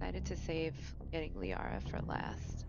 Decided to save getting Liara for last.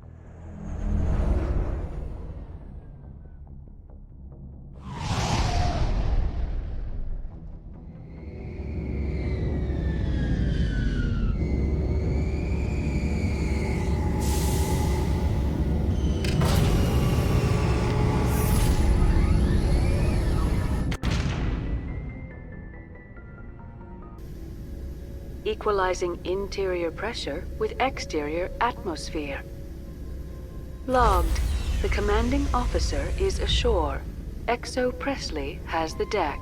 Equalizing interior pressure with exterior atmosphere. Logged. The commanding officer is ashore. Exo Presley has the deck.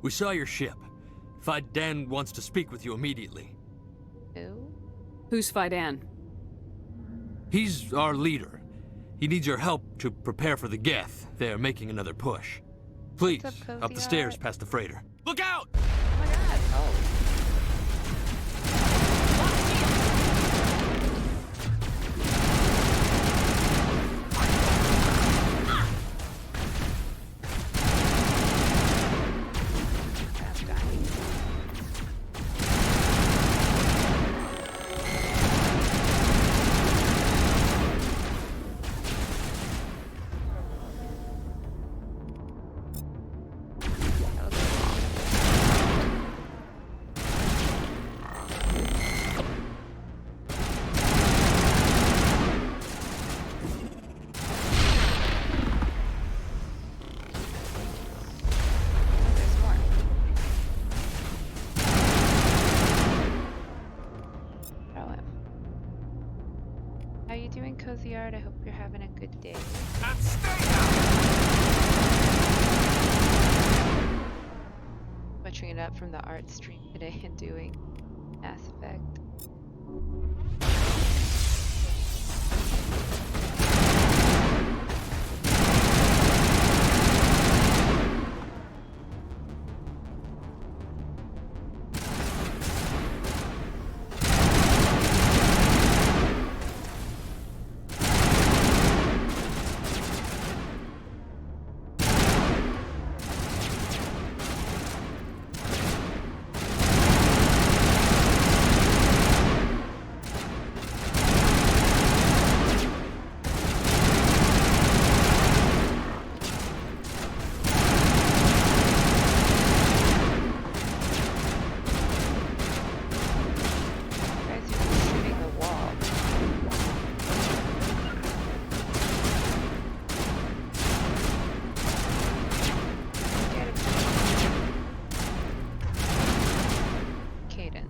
We saw your ship. Fidan wants to speak with you immediately. Who? Who's Fidan? He's our leader. He needs your help to prepare for the Geth. They're making another push. Please, What's up, up the Cozy stairs Art? past the freighter. Look out! Oh my god. Oh. I'm dying. That was long. There's more. Throw him. How you doing, Cozy Art? I hope you're having a good day. And stay down! Switching it up from the art stream today and doing Mass Effect. Guys, you're just shooting the wall. Get him. Caden.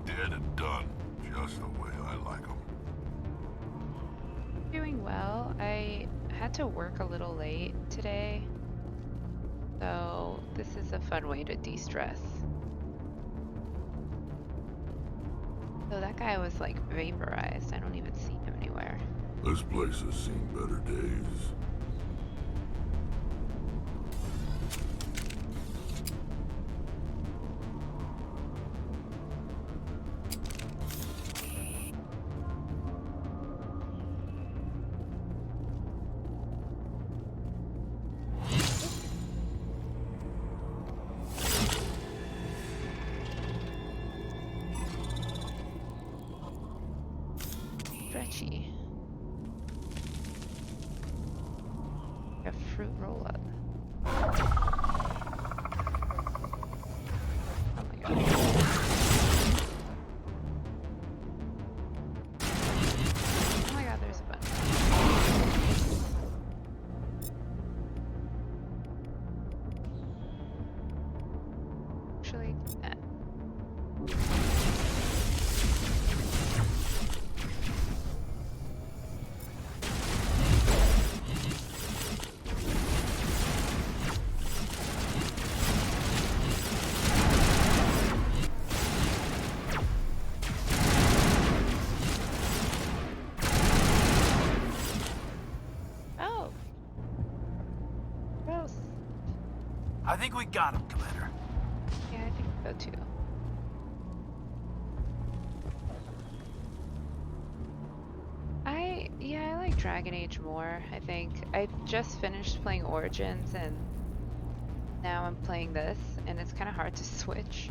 Dead and done, just the way I like them. Doing well. I had to work a little late today, so this is a fun way to de-stress. So that guy was like vaporized. I don't even see him anywhere. This place has seen better days. Stretchy. A fruit roll up. Oh my god. Oh my god, there's a bunch. Actually, that. I think we got him, Commander. Yeah, I think so too. I like Dragon Age more, I think. I just finished playing Origins and now I'm playing this, and it's kind of hard to switch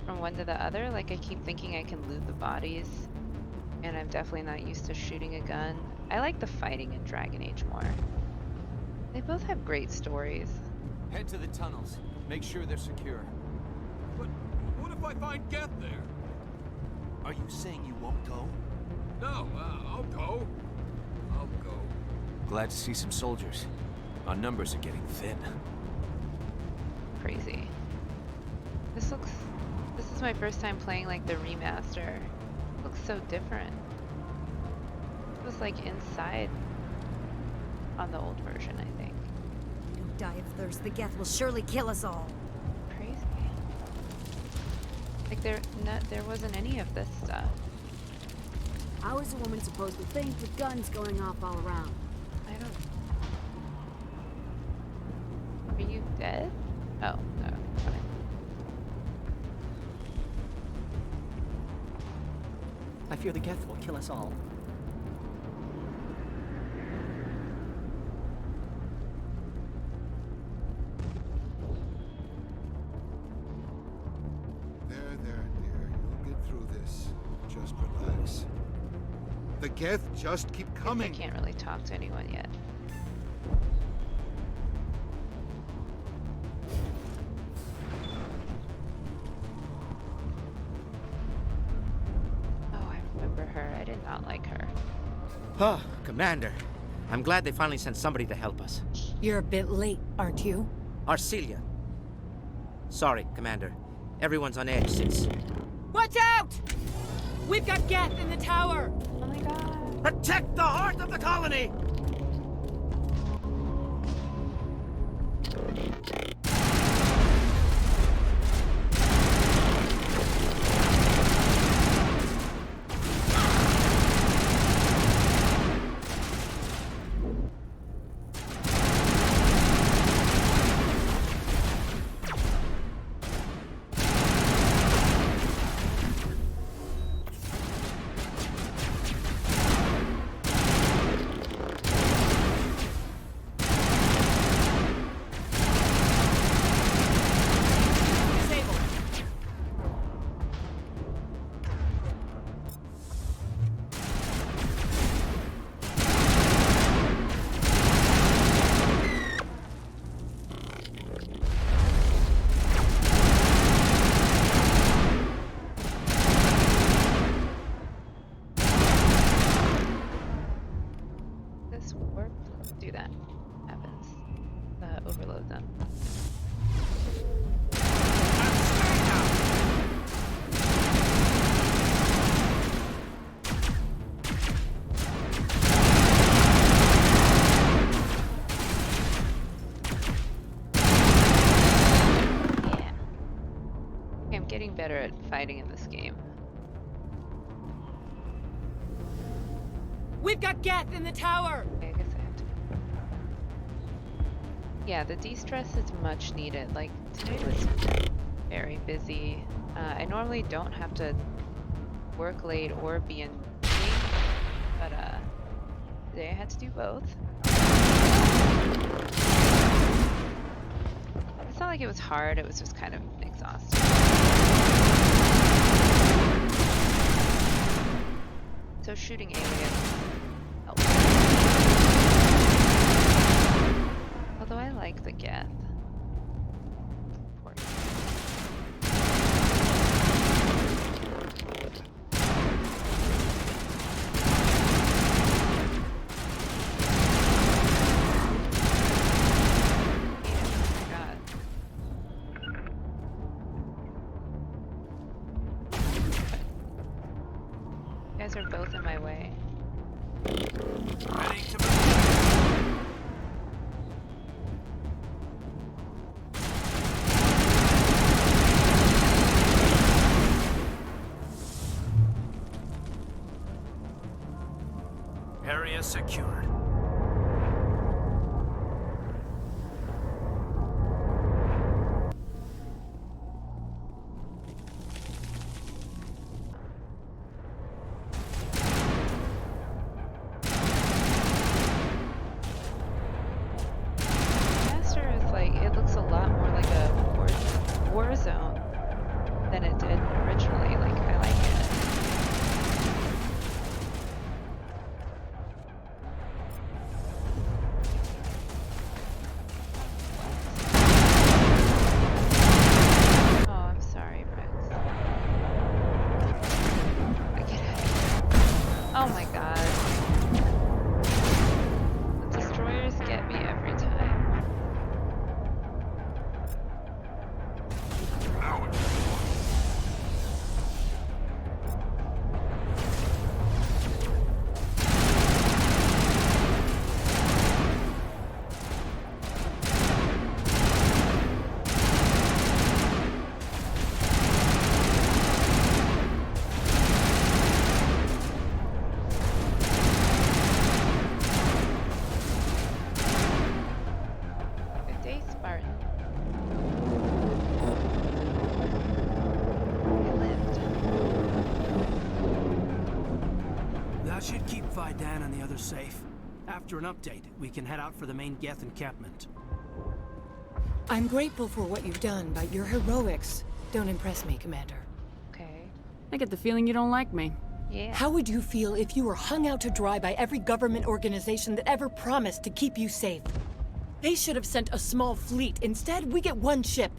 from one to the other. Like, I keep thinking I can loot the bodies, and I'm definitely not used to shooting a gun. I like the fighting in Dragon Age more. They both have great stories. Head to the tunnels. Make sure they're secure. But what if I find Geth there? Are you saying you won't go? No, I'll go. I'll go. Glad to see some soldiers. Our numbers are getting thin. Crazy. This is my first time playing like the remaster. It looks so different. It was like inside on the old version, I think. Don't die of thirst. The Geth will surely kill us all. Crazy. Like there wasn't any of this stuff. How is a woman supposed to think with guns going off all around? I don't. Are you dead? Oh, no. Okay. I fear the Geth will kill us all. There, dear. You'll get through this. Just relax. The Geth just keep coming. I can't really talk to anyone yet. Oh, I remember her. I did not like her. Oh, Commander. I'm glad they finally sent somebody to help us. You're a bit late, aren't you? Arcelia. Sorry, Commander. Everyone's on edge since... Watch out! We've got Geth in the tower! Oh my god. Protect the heart of the colony! This warp, do that. Happens. Overload them. Yeah. Okay, I'm getting better at fighting in this game. We've got Geth in the tower! Okay, I guess I have to. Yeah, the de-stress is much needed. Like, today was very busy. I normally don't have to work late or be in meetings, but today I had to do both. It's not like it was hard, it was just kind of exhausting. So shooting aliens helps. Although I like the Geth. Poor You guys are both in my way. Ready to move. Area secured. Fidan and the others safe. After an update, we can head out for the main Geth encampment. I'm grateful for what you've done, but your heroics don't impress me, Commander. Okay. I get the feeling you don't like me. Yeah. How would you feel if you were hung out to dry by every government organization that ever promised to keep you safe? They should have sent a small fleet. Instead, we get one ship.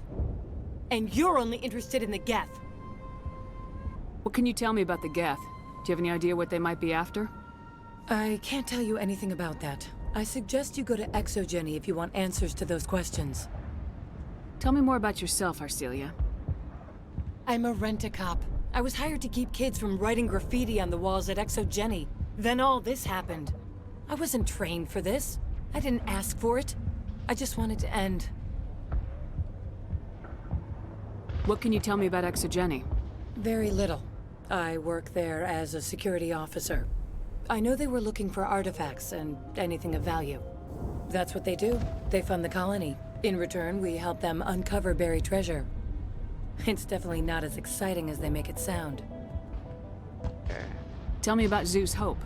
And you're only interested in the Geth. What can you tell me about the Geth? Do you have any idea what they might be after? I can't tell you anything about that. I suggest you go to Exogeny if you want answers to those questions. Tell me more about yourself, Arcelia. I'm a rent-a-cop. I was hired to keep kids from writing graffiti on the walls at Exogeny. Then all this happened. I wasn't trained for this. I didn't ask for it. I just wanted to end. What can you tell me about Exogeny? Very little. I work there as a security officer. I know they were looking for artifacts and anything of value. That's what they do. They fund the colony. In return, we help them uncover buried treasure. It's definitely not as exciting as they make it sound. Tell me about Zeus Hope.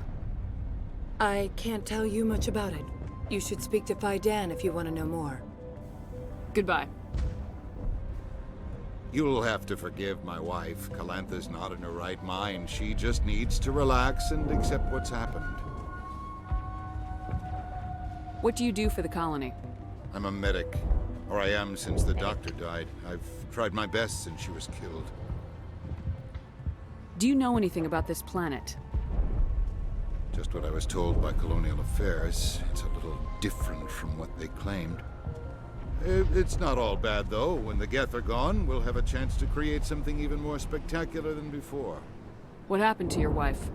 I can't tell you much about it. You should speak to Fidan if you want to know more. Goodbye. You'll have to forgive my wife. Calantha's not in her right mind. She just needs to relax and accept what's happened. What do you do for the colony? I'm a medic. Or I am since the doctor died. I've tried my best since she was killed. Do you know anything about this planet? Just what I was told by Colonial Affairs. It's a little different from what they claimed. It's not all bad, though. When the Geth are gone, we'll have a chance to create something even more spectacular than before. What happened to your wife?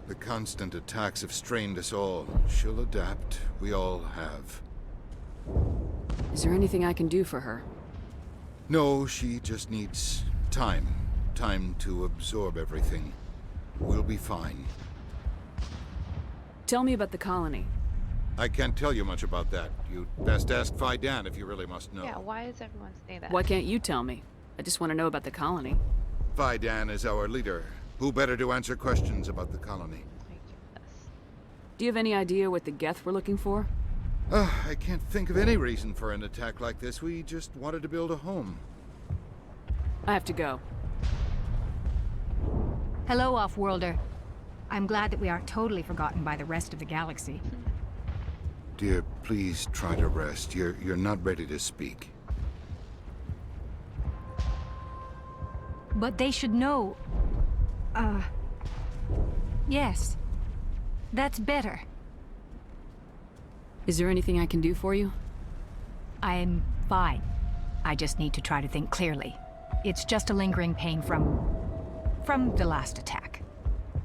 The constant attacks have strained us all. She'll adapt. We all have. Is there anything I can do for her? No, she just needs time. Time to absorb everything. We'll be fine. Tell me about the colony. I can't tell you much about that. You'd best ask Fidan if you really must know. Yeah, why does everyone say that? Why can't you tell me? I just want to know about the colony. Fidan is our leader. Who better to answer questions about the colony? Do you have any idea what the Geth were looking for? I can't think of any reason for an attack like this. We just wanted to build a home. I have to go. Hello, Off-Worlder. I'm glad that we aren't totally forgotten by the rest of the galaxy. Dear, please try to rest. You're not ready to speak. But they should know... Yes. That's better. Is there anything I can do for you? I'm fine. I just need to try to think clearly. It's just a lingering pain from the last attack.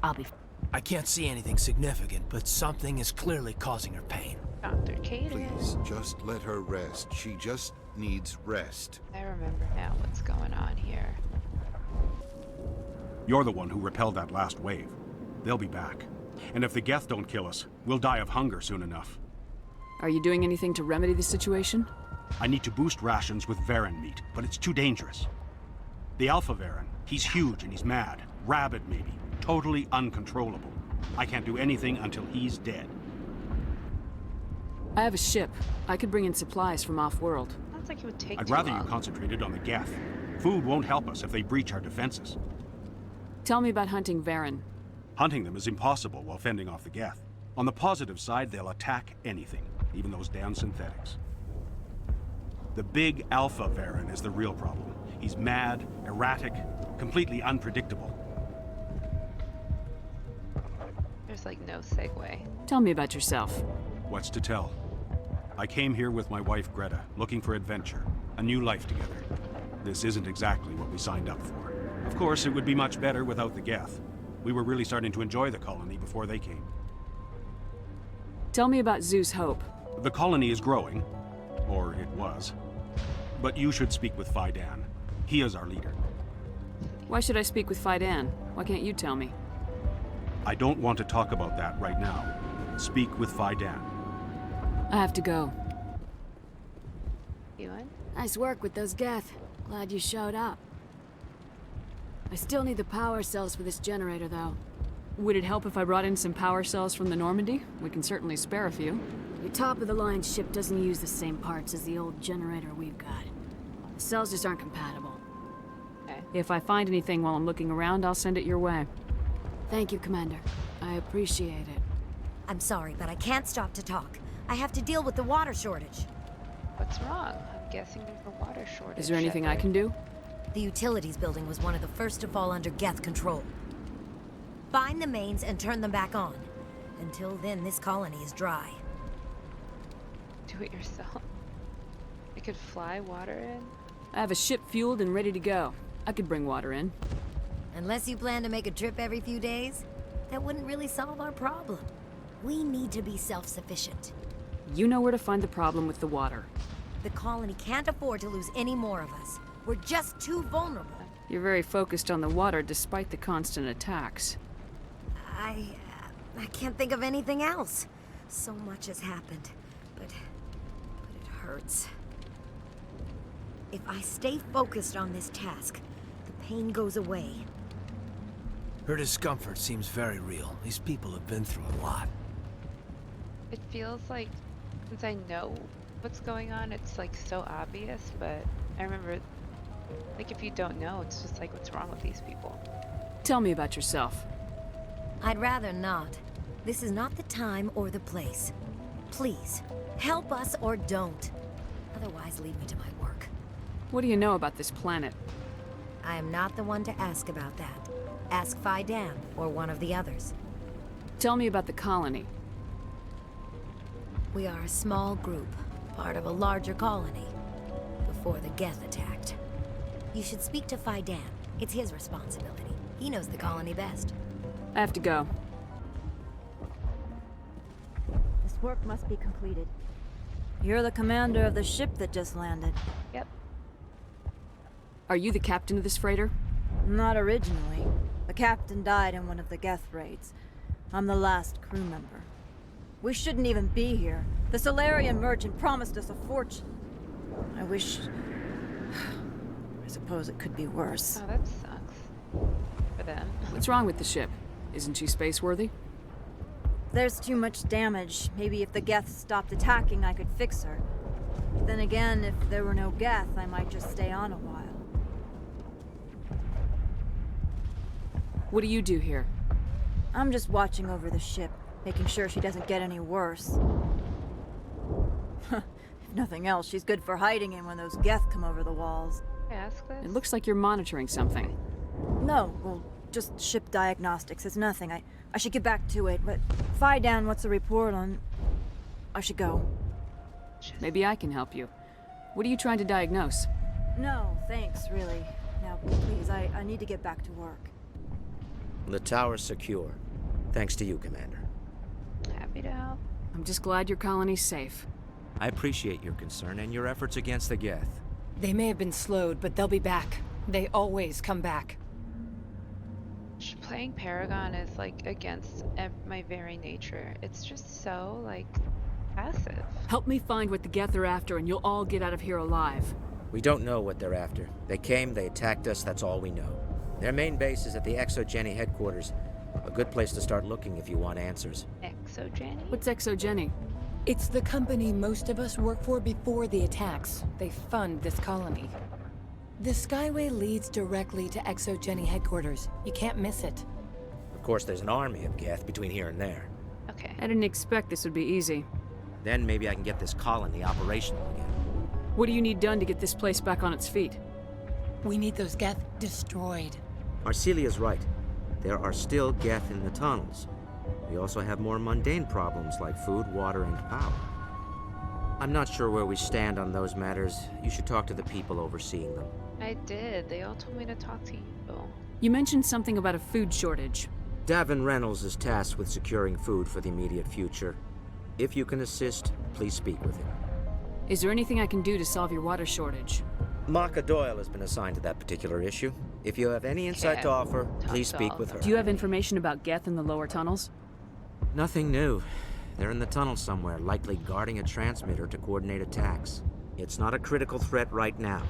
I'll be... I can't see anything significant, but something is clearly causing her pain. Dr. Caden. Please, just let her rest. She just needs rest. I remember now what's going on here. You're the one who repelled that last wave. They'll be back. And if the Geth don't kill us, we'll die of hunger soon enough. Are you doing anything to remedy the situation? I need to boost rations with Varen meat, but it's too dangerous. The Alpha Varen, he's huge and he's mad. Rabid, maybe. Totally uncontrollable. I can't do anything until he's dead. I have a ship. I could bring in supplies from off-world. Sounds like it would take I'd too rather long. you concentrated on the Geth. Food won't help us if they breach our defenses. Tell me about hunting Varen. Hunting them is impossible while fending off the Geth. On the positive side, they'll attack anything, even those damn synthetics. The big Alpha Varen is the real problem. He's mad, erratic, completely unpredictable. There's like no segue. Tell me about yourself. What's to tell? I came here with my wife Greta, looking for adventure, a new life together. This isn't exactly what we signed up for. Of course, it would be much better without the Geth. We were really starting to enjoy the colony before they came. Tell me about Zeus Hope. The colony is growing, or it was. But you should speak with Fidan. He is our leader. Why should I speak with Fidan? Why can't you tell me? I don't want to talk about that right now. Speak with Fidan. I have to go. Ewan? Nice work with those Geth. Glad you showed up. I still need the power cells for this generator, though. Would it help if I brought in some power cells from the Normandy? We can certainly spare a few. Your top-of-the-line ship doesn't use the same parts as the old generator we've got. The cells just aren't compatible. Okay. If I find anything while I'm looking around, I'll send it your way. Thank you, Commander. I appreciate it. I'm sorry, but I can't stop to talk. I have to deal with the water shortage. What's wrong? I'm guessing there's a water shortage. Is there anything I Shepard. can do? The utilities building was one of the first to fall under Geth control. Find the mains and turn them back on. Until then, this colony is dry. Do it yourself. I could fly water in. I have a ship fueled and ready to go. I could bring water in. Unless you plan to make a trip every few days, that wouldn't really solve our problem. We need to be self-sufficient. You know where to find the problem with the water. The colony can't afford to lose any more of us. We're just too vulnerable. You're very focused on the water despite the constant attacks. I can't think of anything else. So much has happened, but it hurts. If I stay focused on this task, the pain goes away. Her discomfort seems very real. These people have been through a lot. It feels like, since I know what's going on, it's like so obvious, but I remember, like, if you don't know, it's just like, what's wrong with these people? Tell me about yourself. I'd rather not. This is not the time or the place. Please, help us or don't. Otherwise, leave me to my work. What do you know about this planet? I am not the one to ask about that. Ask Feros or one of the others. Tell me about the colony. We are a small group, part of a larger colony, before the Geth attacked. You should speak to Feros. It's his responsibility. He knows the colony best. I have to go. This work must be completed. You're the commander of the ship that just landed. Yep. Are you the captain of this freighter? Not originally. The captain died in one of the Geth raids. I'm the last crew member. We shouldn't even be here. The Solarian merchant promised us a fortune. I wish... I suppose it could be worse. Oh, that sucks. For them. What's wrong with the ship? Isn't she space-worthy? There's too much damage. Maybe if the Geth stopped attacking, I could fix her. Then again, if there were no Geth, I might just stay on a while. What do you do here? I'm just watching over the ship, making sure she doesn't get any worse. If nothing else, she's good for hiding in when those Geth come over the walls. Can I ask this? It looks like you're monitoring something. No, well, just ship diagnostics. It's nothing. I should get back to it, but Feros, what's the report on... I should go. Maybe I can help you. What are you trying to diagnose? No, thanks, really. Now, please, I need to get back to work. The tower's secure. Thanks to you, Commander. Happy to help. I'm just glad your colony's safe. I appreciate your concern and your efforts against the Geth. They may have been slowed, but they'll be back. They always come back. Playing Paragon is like against my very nature. It's just so like passive. Help me find what the Geth are after and you'll all get out of here alive. We don't know what they're after. They came, they attacked us, that's all we know. Their main base is at the Exogeny headquarters. A good place to start looking if you want answers. Exogeny? What's Exogeny? It's the company most of us work for before the attacks. They fund this colony. The Skyway leads directly to Exogeny headquarters. You can't miss it. Of course, there's an army of Geth between here and there. Okay. I didn't expect this would be easy. Then maybe I can get this colony operational again. What do you need done to get this place back on its feet? We need those Geth destroyed. Arcelia's right. There are still Geth in the tunnels. We also have more mundane problems like food, water, and power. I'm not sure where we stand on those matters. You should talk to the people overseeing them. I did. They all told me to talk to you. You mentioned something about a food shortage. Davin Reynolds is tasked with securing food for the immediate future. If you can assist, please speak with him. Is there anything I can do to solve your water shortage? Maka Doyle has been assigned to that particular issue. If you have any insight to offer, please speak with her. Do you have information about Geth in the lower tunnels? Nothing new. They're in the tunnel somewhere, likely guarding a transmitter to coordinate attacks. It's not a critical threat right now,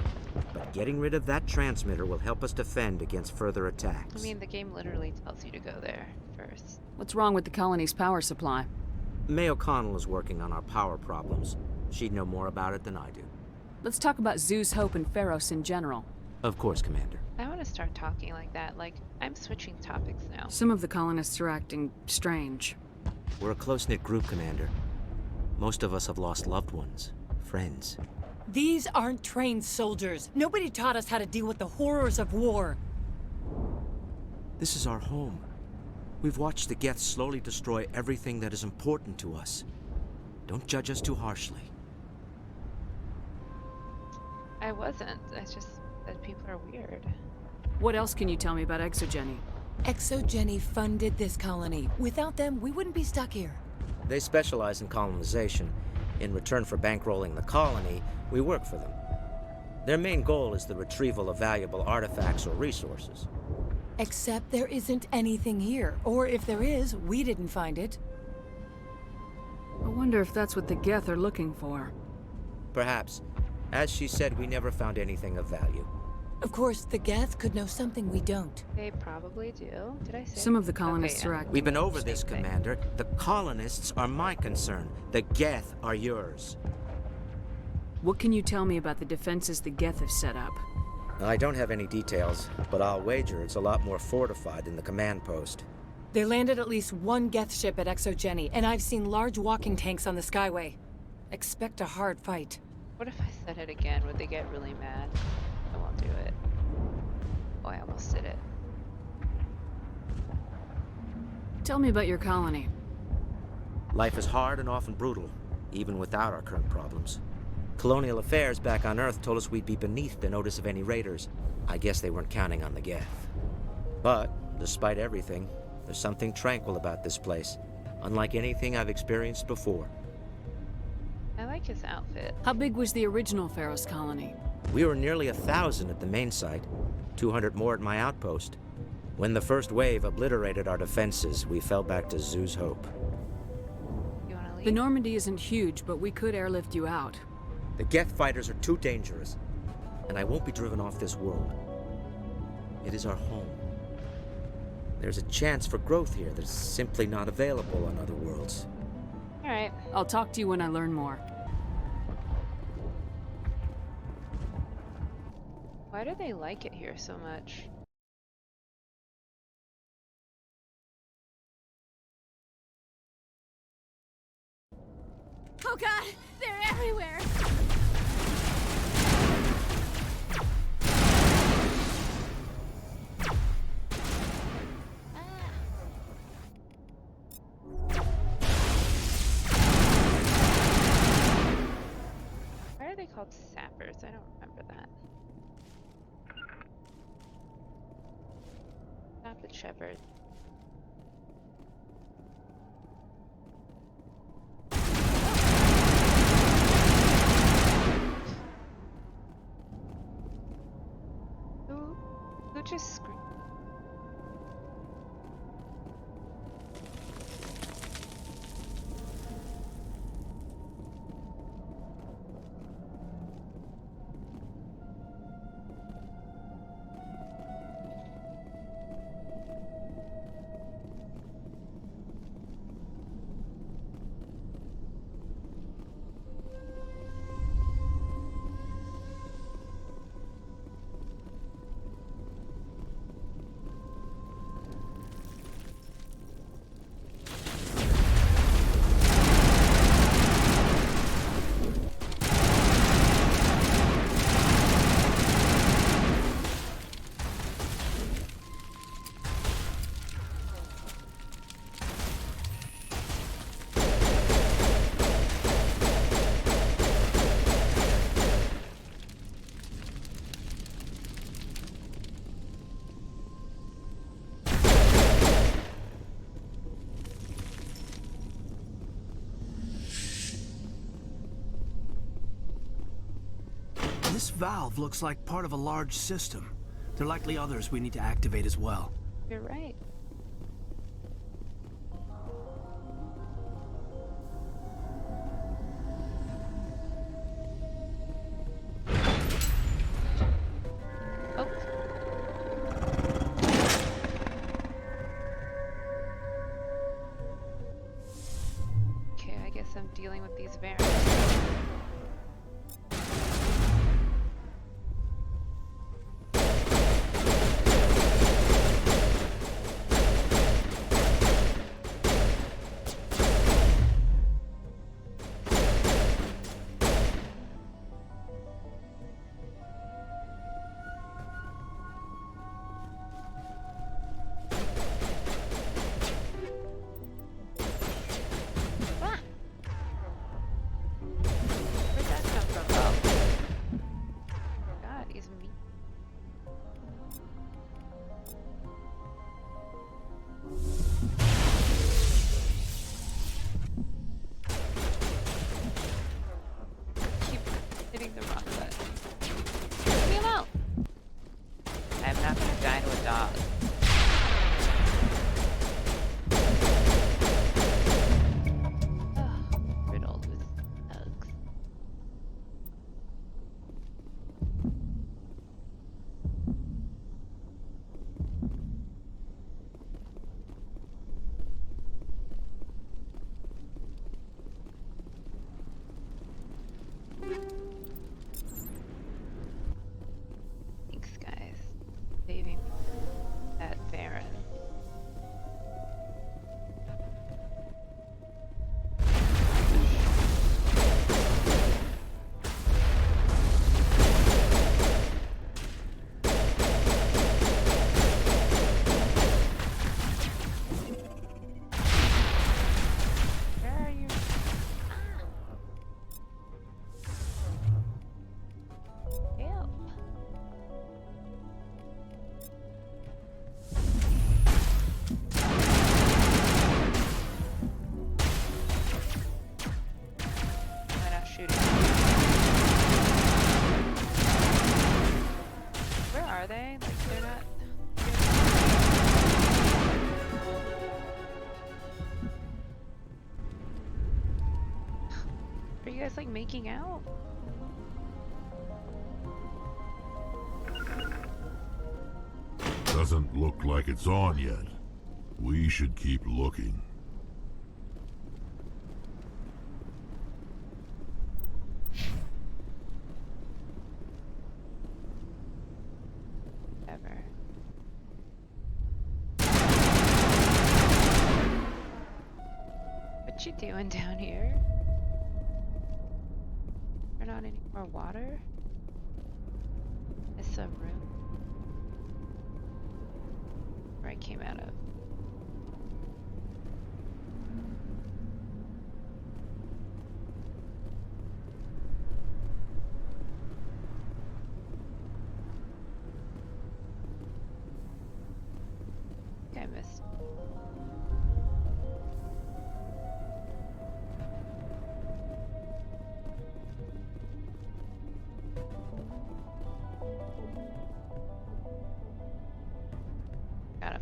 but getting rid of that transmitter will help us defend against further attacks. I mean, the game literally tells you to go there first. What's wrong with the colony's power supply? May O'Connell is working on our power problems. She'd know more about it than I do. Let's talk about Zeus, Hope, and Feros in general. Of course, Commander. I want to start talking like that. Like, I'm switching topics now. Some of the colonists are acting strange. We're a close-knit group, Commander. Most of us have lost loved ones, friends. These aren't trained soldiers. Nobody taught us how to deal with the horrors of war. This is our home. We've watched the Geth slowly destroy everything that is important to us. Don't judge us too harshly. I wasn't. It's just that people are weird. What else can you tell me about Exogeny? Exogeny funded this colony. Without them, we wouldn't be stuck here. They specialize in colonization. In return for bankrolling the colony, we work for them. Their main goal is the retrieval of valuable artifacts or resources. Except there isn't anything here. Or if there is, we didn't find it. I wonder if that's what the Geth are looking for. Perhaps. As she said, we never found anything of value. Of course, the Geth could know something we don't. They probably do. Did I say? Some of the colonists Okay, are acting. We've been over this, Commander. The colonists are my concern. The Geth are yours. What can you tell me about the defenses the Geth have set up? I don't have any details, but I'll wager it's a lot more fortified than the command post. They landed at least one Geth ship at Exogeny, and I've seen large walking tanks on the Skyway. Expect a hard fight. What if I said it again? Would they get really mad? I won't do it. Oh, I almost did it. Tell me about your colony. Life is hard and often brutal, even without our current problems. Colonial affairs back on Earth told us we'd be beneath the notice of any raiders. I guess they weren't counting on the Geth. But, despite everything, there's something tranquil about this place, unlike anything I've experienced before. I like his outfit. How big was the original Feros colony? We were nearly 1,000 at the main site, 200 more at my outpost. When the first wave obliterated our defenses, we fell back to Zeus' Hope. You wanna leave? The Normandy isn't huge, but we could airlift you out. The Geth fighters are too dangerous, and I won't be driven off this world. It is our home. There's a chance for growth here that's simply not available on other worlds. Alright. I'll talk to you when I learn more. Why do they like it here so much? Oh god, they're everywhere! Why are they called sappers? I don't remember that. Stop it, Shepard. Who just screamed? This valve looks like part of a large system. There are likely others we need to activate as well. You're right. guess I'm dealing with these variants. Like making out? Doesn't look like it's on yet. We should keep looking. Ever. What you doing down here? Not any more water? It's a room where I came out of. I think I missed.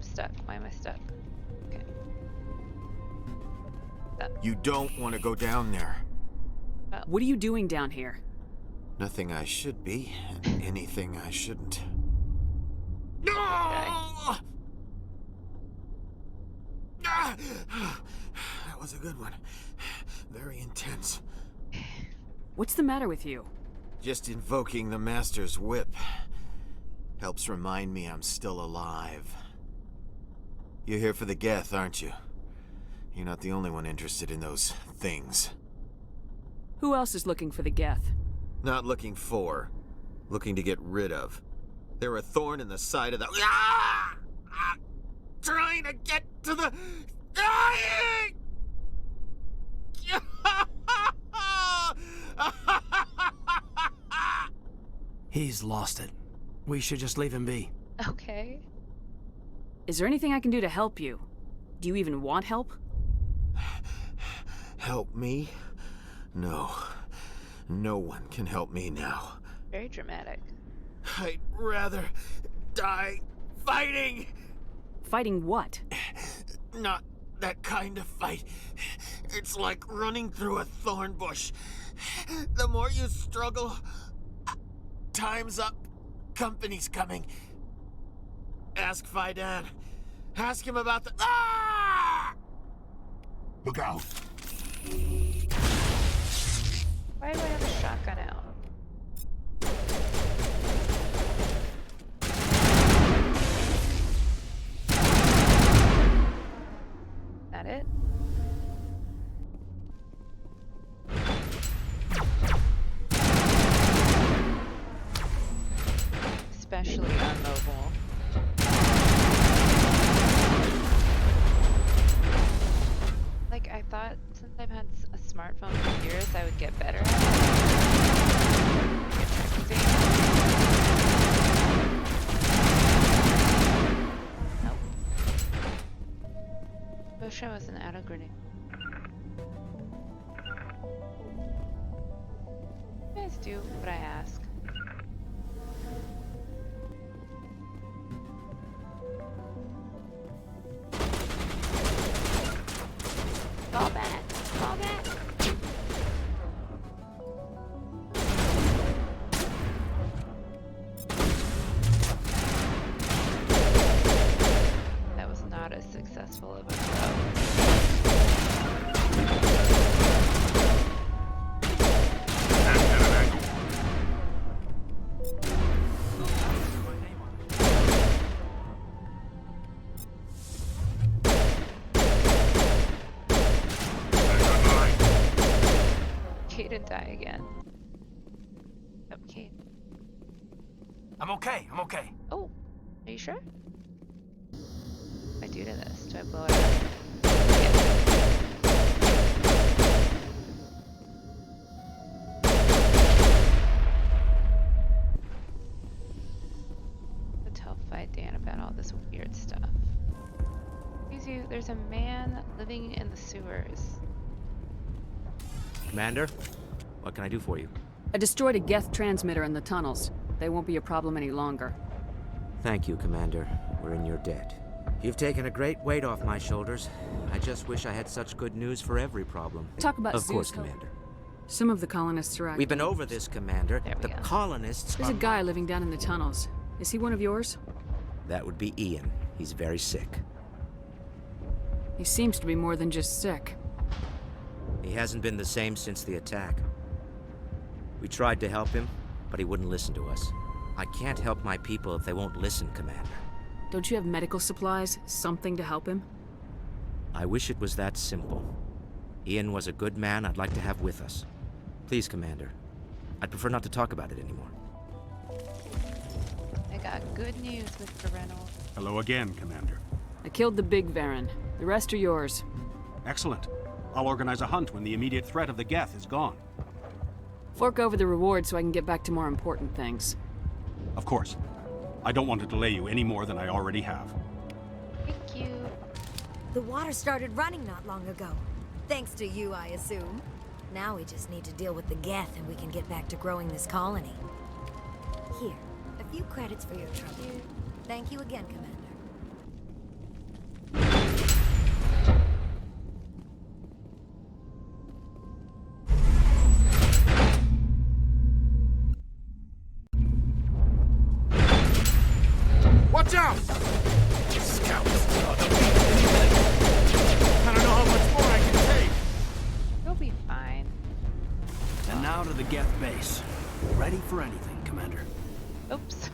Stuck. Why am I stuck? Okay. You don't want to go down there. Oh. What are you doing down here? Nothing I should be, and anything I shouldn't. No! That was a good one. Very intense. What's the matter with you? Just invoking the Master's whip helps remind me I'm still alive. You're here for the Geth, aren't you? You're not the only one interested in those things. Who else is looking for the Geth? Not looking for. Looking to get rid of. They're a thorn in the side of the... Ah! Ah! Trying to get to the... Dying! He's lost it. We should just leave him be. Okay. Is there anything I can do to help you? Do you even want help? Help me? No. No one can help me now. Very dramatic. I'd rather die fighting! Fighting what? Not that kind of fight. It's like running through a thorn bush. The more you struggle, time's up. Company's coming. Ask Faidan. Ask him about the... Ah! Look out! since I've had a smartphone for years, I would get better at it. Get practicing. Nope. Wish I wasn't out of grenade. You guys do what I ask. Fall back! Fall back! That was not as successful of a throw. Didn't die again. Okay. I'm okay. I'm okay. Oh, are you sure? What do I do to this? Do I blow it up? Yeah. Let's tell Dan about all this weird stuff. There's a man living in the sewers. Commander, what can I do for you? I destroyed a Geth transmitter in the tunnels. They won't be a problem any longer. Thank you, Commander. We're in your debt. You've taken a great weight off my shoulders. I just wish I had such good news for every problem. Talk about Of Zeus course, Commander. Some of the colonists are We've been over this, Commander. The colonists There's a guy living down in the tunnels. Is he one of yours? That would be Ian. He's very sick. He seems to be more than just sick. He hasn't been the same since the attack. We tried to help him, but he wouldn't listen to us. I can't help my people if they won't listen, Commander. Don't you have medical supplies? Something to help him? I wish it was that simple. Ian was a good man I'd like to have with us. Please, Commander. I'd prefer not to talk about it anymore. I got good news, Mr. Reynolds. Hello again, Commander. I killed the big Varen. The rest are yours. Excellent. I'll organize a hunt when the immediate threat of the Geth is gone. Fork over the reward so I can get back to more important things. Of course. I don't want to delay you any more than I already have. Thank you. The water started running not long ago. Thanks to you, I assume. Now we just need to deal with the Geth and we can get back to growing this colony. Here, a few credits for your trouble. Thank you again, Commander. Watch out! Scouts! I don't know how much more I can take. You'll be fine. And now to the Geth base. Ready for anything, Commander. Oops.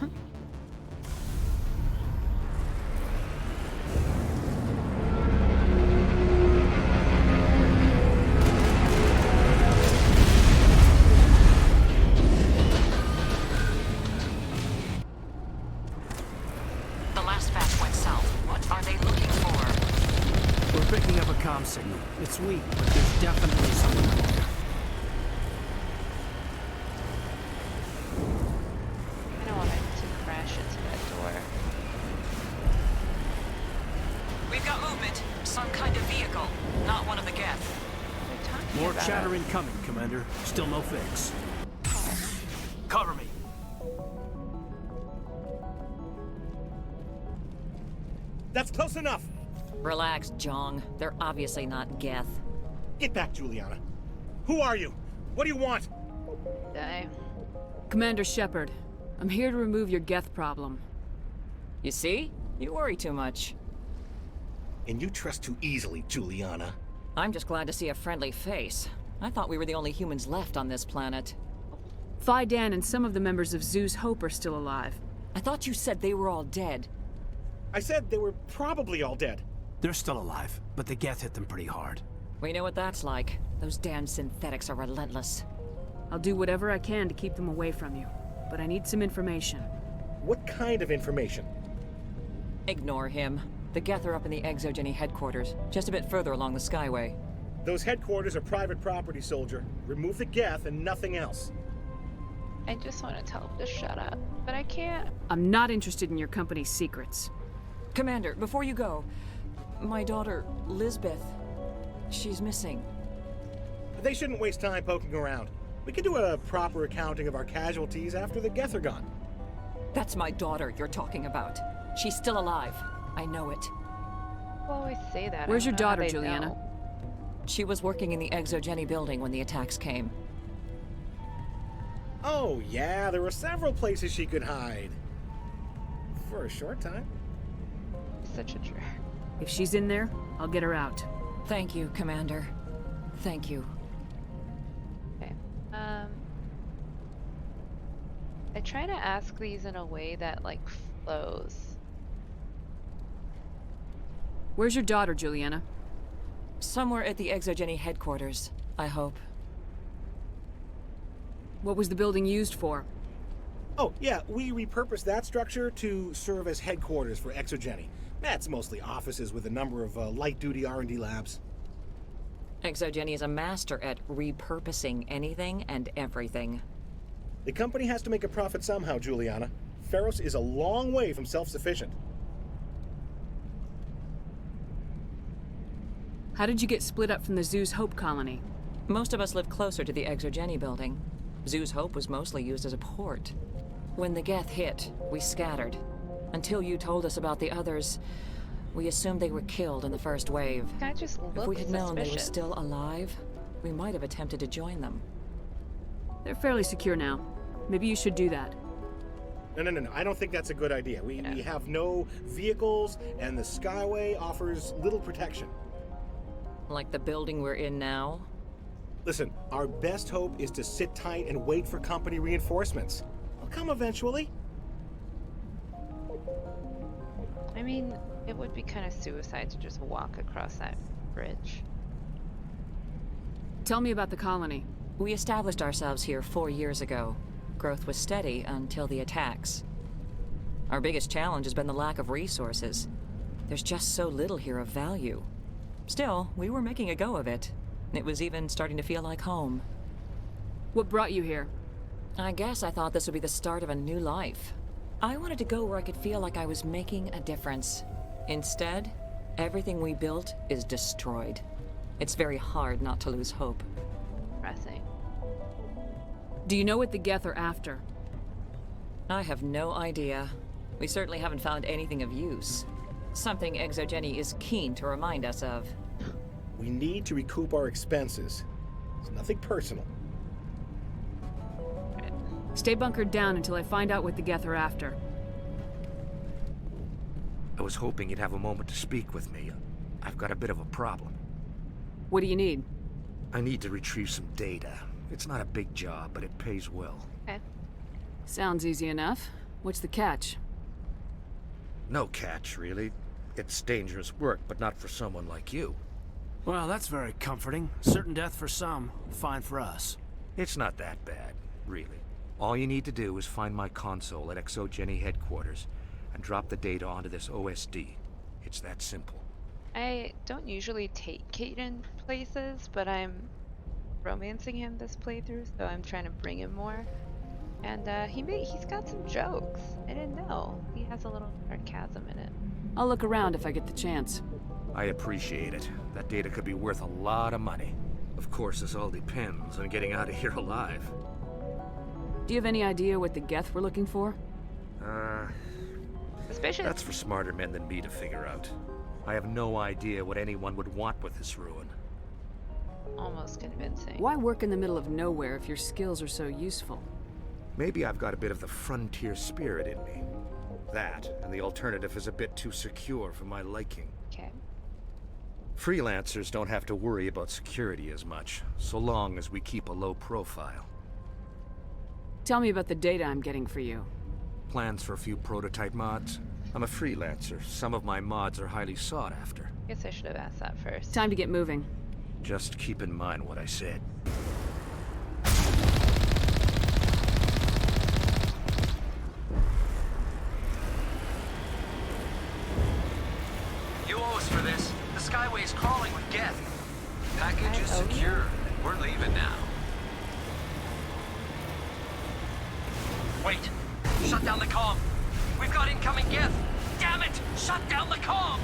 Picking up a comm signal. It's weak, but there's definitely something up there. I don't want it to crash into that door. We've got movement. Some kind of vehicle. Not one of the Geth. More chatter incoming, Commander. Still no fix. Cover me. That's close enough. Relax, Jong. They're obviously not Geth. Get back, Juliana. Who are you? What do you want? Die. Commander Shepard, I'm here to remove your Geth problem. You see? You worry too much. And you trust too easily, Juliana. I'm just glad to see a friendly face. I thought we were the only humans left on this planet. Dan and some of the members of Zoo's Hope are still alive. I thought you said they were all dead. I said they were probably all dead. They're still alive, but the Geth hit them pretty hard. We know what that's like. Those damn synthetics are relentless. I'll do whatever I can to keep them away from you, but I need some information. What kind of information? Ignore him. The Geth are up in the Exogeny headquarters, just a bit further along the Skyway. Those headquarters are private property, soldier. Remove the Geth and nothing else. I just want to tell him to shut up, but I can't. I'm not interested in your company's secrets. Commander, before you go, my daughter, Lisbeth, she's missing. They shouldn't waste time poking around. We can do a proper accounting of our casualties after the Geth are gone. That's my daughter you're talking about. She's still alive. I know it. People always say that. Where's I your don't know how daughter, they Juliana? know. She was working in the Exogeny building when the attacks came. Oh, yeah, there were several places she could hide. For a short time. Such a jerk. If she's in there, I'll get her out. Thank you, Commander. Thank you. Okay. I try to ask these in a way that, like, flows. Where's your daughter, Juliana? Somewhere at the Exogeny headquarters, I hope. What was the building used for? Oh, yeah, we repurposed that structure to serve as headquarters for Exogeny. That's mostly offices with a number of light-duty R&D labs. Exogeny is a master at repurposing anything and everything. The company has to make a profit somehow, Juliana. Feros is a long way from self-sufficient. How did you get split up from the Zoo's Hope colony? Most of us live closer to the Exogeny building. Zoo's Hope was mostly used as a port. When the Geth hit, we scattered. Until you told us about the others, we assumed they were killed in the first wave. Guy just looks If we had known they were suspicious. still alive, we might have attempted to join them. They're fairly secure now. Maybe you should do that. No. I don't think that's a good idea. We have no vehicles, and the Skyway offers little protection. Like the building we're in now? Listen, our best hope is to sit tight and wait for company reinforcements. They'll come eventually. I mean, it would be kind of suicide to just walk across that bridge. Tell me about the colony. We established ourselves here 4 years ago. Growth was steady until the attacks. Our biggest challenge has been the lack of resources. There's just so little here of value. Still, we were making a go of it. It was even starting to feel like home. What brought you here? I guess I thought this would be the start of a new life. I wanted to go where I could feel like I was making a difference. Instead, everything we built is destroyed. It's very hard not to lose hope. Depressing. Do you know what the Geth are after? I have no idea. We certainly haven't found anything of use. Something Exogeny is keen to remind us of. We need to recoup our expenses. It's nothing personal. Stay bunkered down until I find out what the Geth are after. I was hoping you'd have a moment to speak with me. I've got a bit of a problem. What do you need? I need to retrieve some data. It's not a big job, but it pays well. Okay. Sounds easy enough. What's the catch? No catch, really. It's dangerous work, but not for someone like you. Well, that's very comforting. Certain death for some, fine for us. It's not that bad, really. All you need to do is find my console at Exogeny headquarters and drop the data onto this OSD. It's that simple. I don't usually take Caden places, but I'm romancing him this playthrough, so I'm trying to bring him more. And he's got some jokes. I didn't know. He has a little sarcasm in it. I'll look around if I get the chance. I appreciate it. That data could be worth a lot of money. Of course, this all depends on getting out of here alive. Do you have any idea what the Geth were looking for? Suspicious. That's for smarter men than me to figure out. I have no idea what anyone would want with this ruin. Almost convincing. Why work in the middle of nowhere if your skills are so useful? Maybe I've got a bit of the frontier spirit in me. That, and the alternative is a bit too secure for my liking. Okay. Freelancers don't have to worry about security as much, so long as we keep a low profile. Tell me about the data I'm getting for you. Plans for a few prototype mods? I'm a freelancer. Some of my mods are highly sought after. Guess I should have asked that first. Time to get moving. Just keep in mind what I said. You owe us for this. The Skyway's crawling with Geth. package is secure. We're leaving now. Wait! Shut down the comm! We've got incoming Geth! Damn it! Shut down the comm!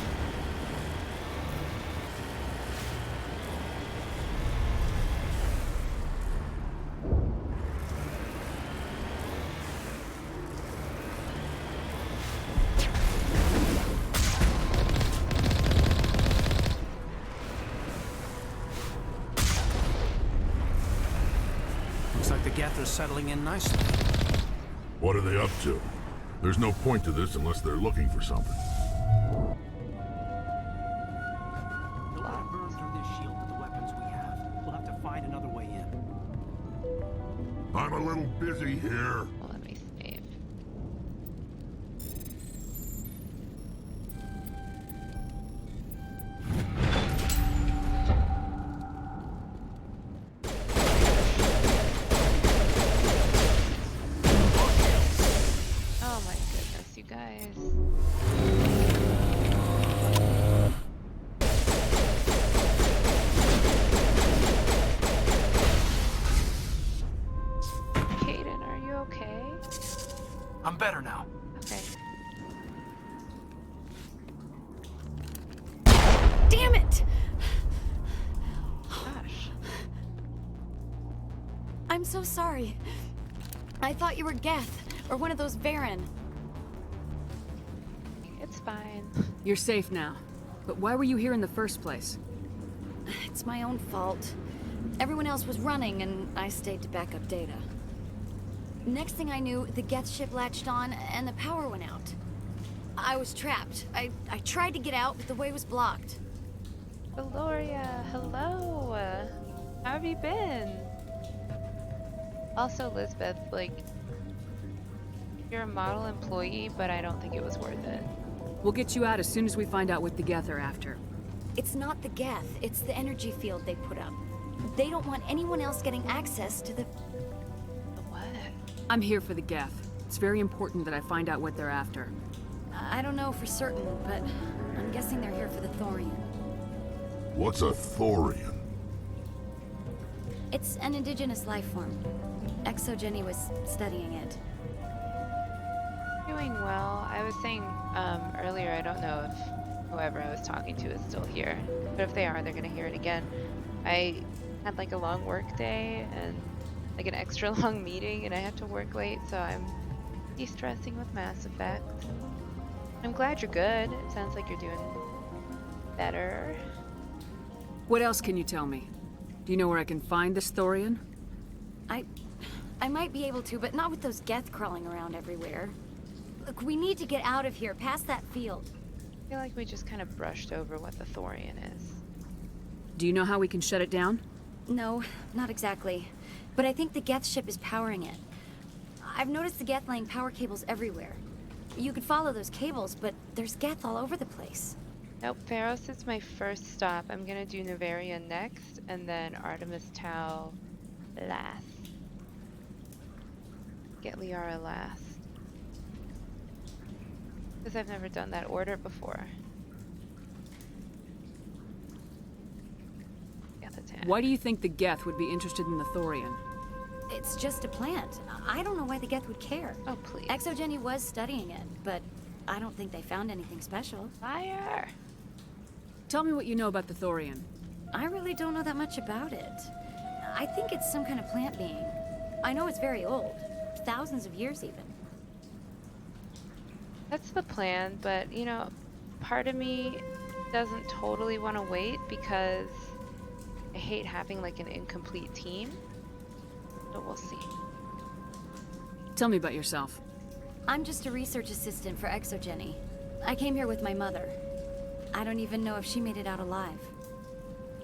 Looks like the Geth are settling in nicely. What are they up to? There's no point to this unless they're looking for something. Don't let it burn through this shield with the weapons we have. We'll have to find another way in. I'm a little busy here. Well, let me save. Oh my goodness, you guys. Caden, are you okay? I'm better now. Okay. Damn it! Gosh. I'm so sorry. I thought you were Geth, or one of those Varen. It's fine. You're safe now. But why were you here in the first place? It's my own fault. Everyone else was running, and I stayed to back up data. Next thing I knew, the Geth ship latched on, and the power went out. I was trapped. I tried to get out, but the way was blocked. Valoria, hello. How have you been? Also, Lisbeth, like, you're a model employee, but I don't think it was worth it. We'll get you out as soon as we find out what the Geth are after. It's not the Geth, it's the energy field they put up. They don't want anyone else getting access to the... The what? I'm here for the Geth. It's very important that I find out what they're after. I don't know for certain, but I'm guessing they're here for the Thorian. What's a Thorian? It's an indigenous life form. Exogeny was studying it. Doing well. I was saying earlier, I don't know if whoever I was talking to is still here, but if they are, they're gonna hear it again. I had like a long work day and like an extra long meeting, and I had to work late, so I'm de-stressing with Mass Effect. I'm glad you're good. It sounds like you're doing better. What else can you tell me? Do you know where I can find this Thorian? I might be able to, but not with those Geth crawling around everywhere. Look, we need to get out of here, past that field. I feel like we just kind of brushed over what the Thorian is. Do you know how we can shut it down? No, not exactly. But I think the Geth ship is powering it. I've noticed the Geth laying power cables everywhere. You could follow those cables, but there's Geth all over the place. Nope, Feros is my first stop. I'm gonna do Novaria next, and then Artemis Tau last. Get Liara last. Because I've never done that order before. Get the tan. Why do you think the Geth would be interested in the Thorian? It's just a plant. I don't know why the Geth would care. Oh, please. Exogeny was studying it, but I don't think they found anything special. Liar! Tell me what you know about the Thorian. I really don't know that much about it. I think it's some kind of plant being. I know it's very old. Thousands of years, even. That's the plan, but, you know, part of me doesn't totally want to wait because I hate having, like, an incomplete team. But we'll see. Tell me about yourself. I'm just a research assistant for Exogeny. I came here with my mother. I don't even know if she made it out alive.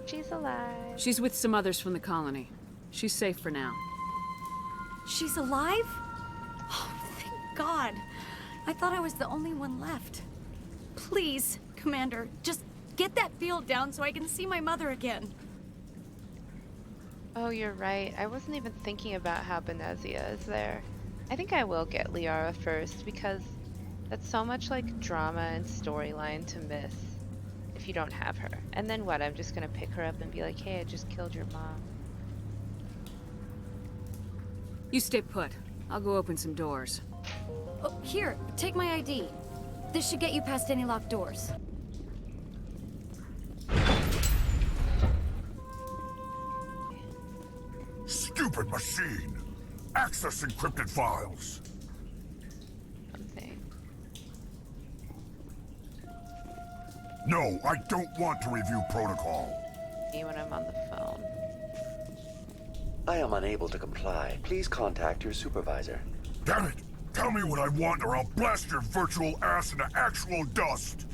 She's alive. She's with some others from the colony. She's safe for now. She's alive? Oh, thank God. I thought I was the only one left. Please, Commander, just get that field down so I can see my mother again. Oh, you're right. I wasn't even thinking about how Benezia is there. I think I will get Liara first because that's so much like drama and storyline to miss if you don't have her. And then what? I'm just gonna pick her up and be like, hey, I just killed your mom. You stay put. I'll go open some doors. Oh, here, take my ID. This should get you past any locked doors. Stupid machine! Access encrypted files! Something. No, I don't want to review protocol. Me when I'm on the phone. I am unable to comply. Please contact your supervisor. Damn it! Tell me what I want or I'll blast your virtual ass into actual dust!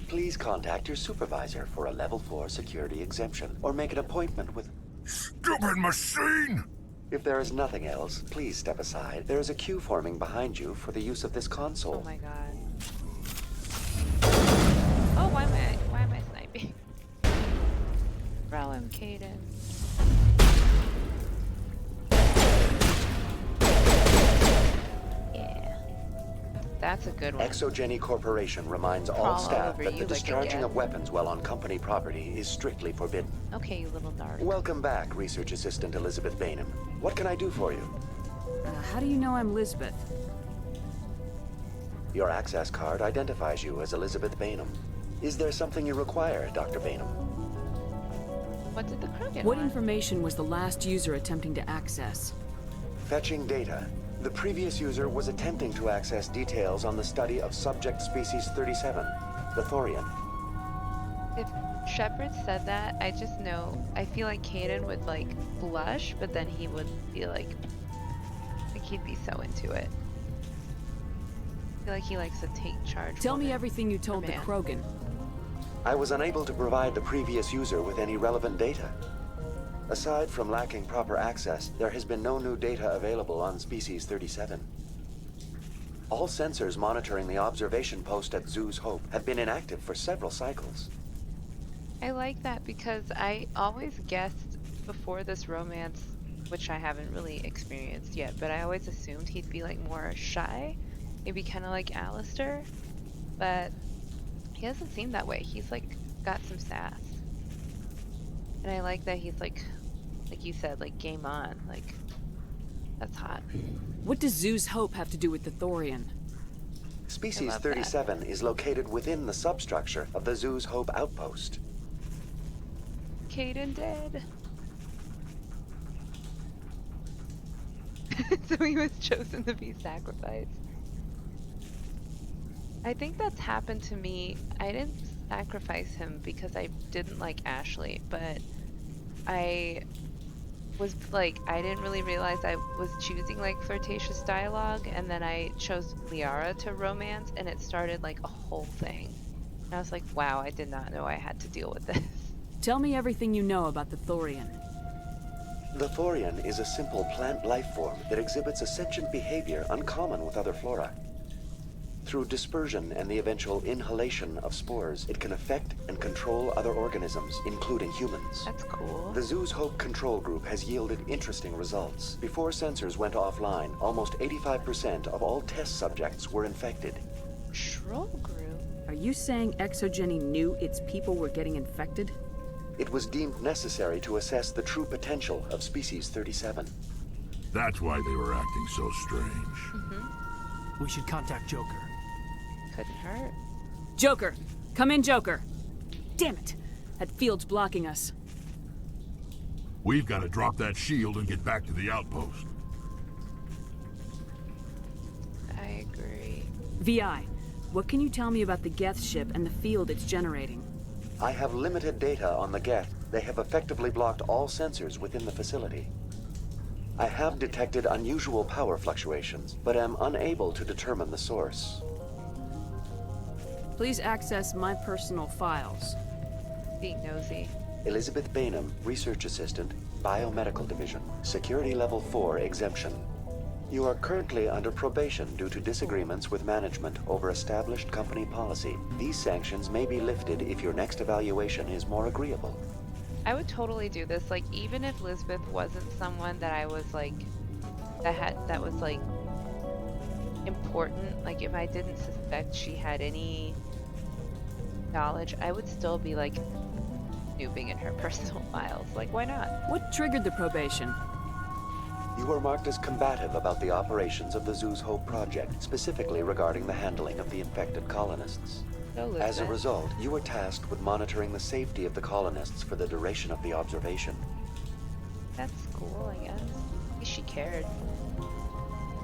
Please contact your supervisor for a level 4 security exemption, or make an appointment with... Stupid machine! If there is nothing else, please step aside. There is a queue forming behind you for the use of this console. Oh my god. Oh, why am I sniping? Bro, I'm Caden. Yeah. That's a good one. Exogeny Corporation reminds all Crawl staff over that you the like a discharging cat. of weapons while on company property is strictly forbidden. Okay, you little narc. Welcome back, Research Assistant Elizabeth Bainham. What can I do for you? How do you know I'm Lisbeth? Your access card identifies you as Elizabeth Bainham. Is there something you require, Dr. Bainham? What did the Krogan What want? information was the last user attempting to access? Fetching data. The previous user was attempting to access details on the study of subject species 37, the Thorian. If Shepard said that, I just know, I feel like Caden would like blush, but then he would be like he'd be so into it. I feel like he likes to take charge. Tell me everything you told the man. Krogan. I was unable to provide the previous user with any relevant data. Aside from lacking proper access, there has been no new data available on Species 37. All sensors monitoring the observation post at Zoo's Hope have been inactive for several cycles. I like that because I always guessed before this romance, which I haven't really experienced yet, but I always assumed he'd be like more shy, maybe kind of like Alistair, but he doesn't seem that way. He's like got some sass. And I like that he's like you said, like game on, like that's hot. What does Zoo's Hope have to do with the Thorian? Species 37 is located within the substructure of the Zoo's Hope outpost. Caden dead. So he was chosen to be sacrificed. I think that's happened to me. I didn't sacrifice him because I didn't like Ashley, but I was like, I didn't really realize I was choosing like flirtatious dialogue, and then I chose Liara to romance, and it started like a whole thing. And I was like, wow, I did not know I had to deal with this. Tell me everything you know about the Thorian. The Thorian is a simple plant life form that exhibits a sentient behavior uncommon with other flora. Through dispersion and the eventual inhalation of spores, it can affect and control other organisms, including humans. That's cool. The Zoo's Hope control group has yielded interesting results. Before sensors went offline, almost 85% of all test subjects were infected. Troll group? Are you saying Exogeny knew its people were getting infected? It was deemed necessary to assess the true potential of Species 37. That's why they were acting so strange. We should contact Joker. Couldn't hurt. Joker! Come in, Joker! Damn it! That field's blocking us. We've got to drop that shield and get back to the outpost. I agree. VI, what can you tell me about the Geth ship and the field it's generating? I have limited data on the Geth. They have effectively blocked all sensors within the facility. I have detected unusual power fluctuations, but am unable to determine the source. Please access my personal files. Being nosy. Elizabeth Bainham, Research Assistant, Biomedical Division, Security Level 4 exemption. You are currently under probation due to disagreements with management over established company policy. These sanctions may be lifted if your next evaluation is more agreeable. I would totally do this, like even if Lisbeth wasn't someone that I was like, that was like important, like if I didn't suspect she had any knowledge, I would still be like snooping in her personal files. Like, why not? What triggered the probation? You were marked as combative about the operations of the Zoo's Hope project, specifically regarding the handling of the infected colonists. As a result, you were tasked with monitoring the safety of the colonists for the duration of the observation. That's cool, I guess. At least she cared.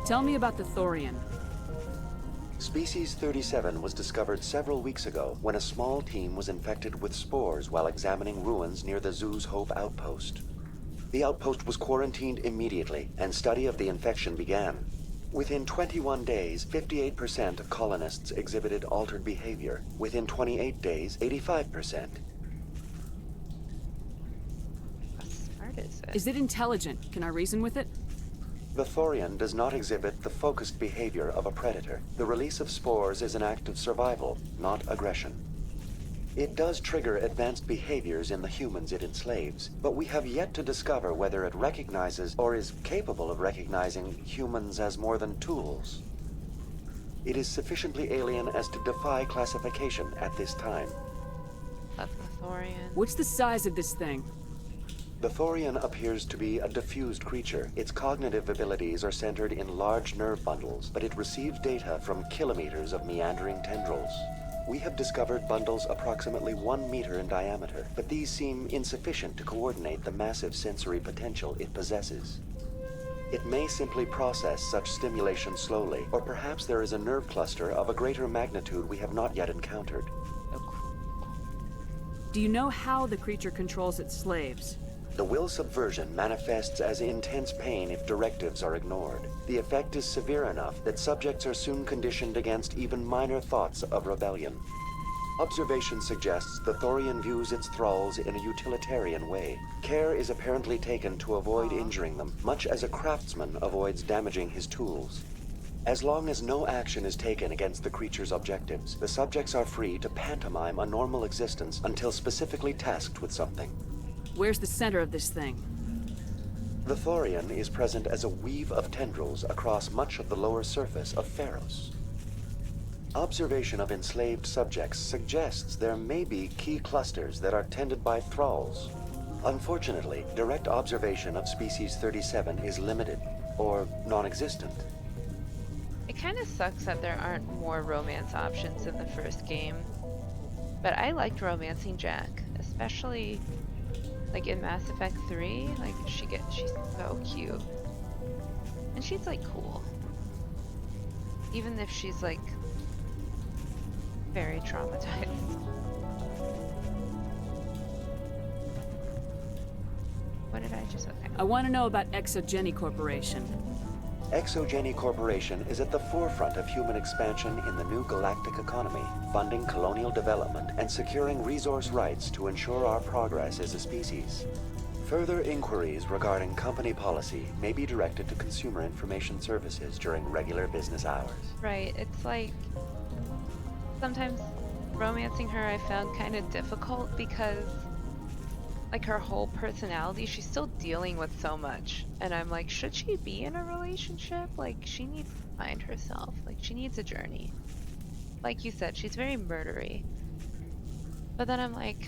Tell me about the Thorian. Species 37 was discovered several weeks ago when a small team was infected with spores while examining ruins near the Zoo's Hope outpost. The outpost was quarantined immediately, and study of the infection began. Within 21 days, 58% of colonists exhibited altered behavior. Within 28 days, 85%. How smart is it? Is it intelligent? Can I reason with it? The Thorian does not exhibit the focused behavior of a predator. The release of spores is an act of survival, not aggression. It does trigger advanced behaviors in the humans it enslaves, but we have yet to discover whether it recognizes or is capable of recognizing humans as more than tools. It is sufficiently alien as to defy classification at this time. Love the Thorian. What's the size of this thing? The Thorian appears to be a diffused creature. Its cognitive abilities are centered in large nerve bundles, but it receives data from kilometers of meandering tendrils. We have discovered bundles approximately 1 meter in diameter, but these seem insufficient to coordinate the massive sensory potential it possesses. It may simply process such stimulation slowly, or perhaps there is a nerve cluster of a greater magnitude we have not yet encountered. Do you know how the creature controls its slaves? The will subversion manifests as intense pain if directives are ignored. The effect is severe enough that subjects are soon conditioned against even minor thoughts of rebellion. Observation suggests the Thorian views its thralls in a utilitarian way. Care is apparently taken to avoid injuring them, much as a craftsman avoids damaging his tools. As long as no action is taken against the creature's objectives, the subjects are free to pantomime a normal existence until specifically tasked with something. Where's the center of this thing? The Thorian is present as a weave of tendrils across much of the lower surface of Feros. Observation of enslaved subjects suggests there may be key clusters that are tended by thralls. Unfortunately, direct observation of species 37 is limited, or non-existent. It kind of sucks that there aren't more romance options in the first game. But I liked romancing Jack, especially like in Mass Effect 3. Like she's so cute. And she's like cool. Even if she's like very traumatized. What did I just okay. I want to know about Exogeny Corporation. Exogeny Corporation is at the forefront of human expansion in the new galactic economy, funding colonial development and securing resource rights to ensure our progress as a species. Further inquiries regarding company policy may be directed to Consumer Information Services during regular business hours. Right, it's like sometimes romancing her I found kind of difficult because like her whole personality, she's still dealing with so much. And I'm like, should she be in a relationship? Like, she needs to find herself. Like, she needs a journey. Like you said, she's very murdery. But then I'm like,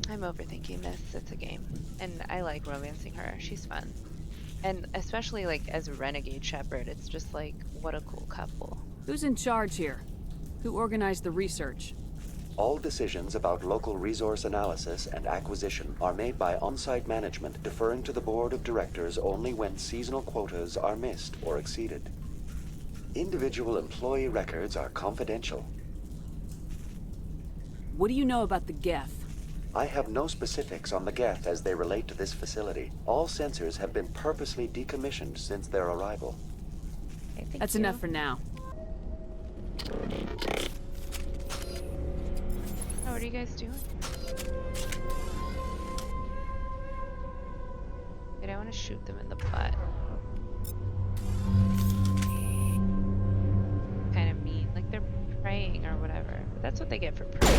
I'm overthinking this. It's a game. And I like romancing her. She's fun. And especially like as a renegade Shepard, it's just like, what a cool couple. Who's in charge here? Who organized the research? All decisions about local resource analysis and acquisition are made by on-site management, deferring to the board of directors only when seasonal quotas are missed or exceeded. Individual employee records are confidential. What do you know about the Geth? I have no specifics on the Geth as they relate to this facility. All sensors have been purposely decommissioned since their arrival. That's enough for now. Oh, what are you guys doing? Wait, I want to shoot them in the butt. Kind of mean, like they're praying or whatever. But that's what they get for praying.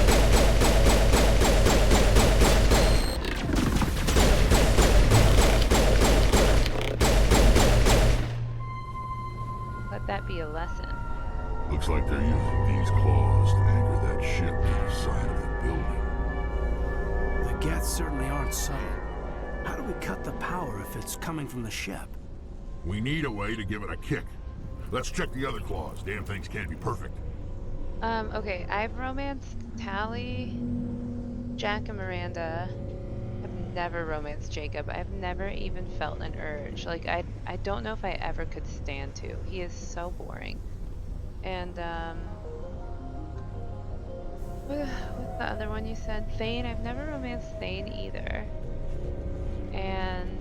Let that be a lesson. Looks like they're using these claws to anchor that ship to the side of the building. The Geth certainly aren't subtle. How do we cut the power if it's coming from the ship? We need a way to give it a kick. Let's check the other claws. Damn things can't be perfect. Okay, I've romanced Tally, Jack, and Miranda. I've never romanced Jacob. I've never even felt an urge. Like, I don't know if I ever could stand to. He is so boring. And, what's the other one you said? Thane? I've never romanced Thane either. And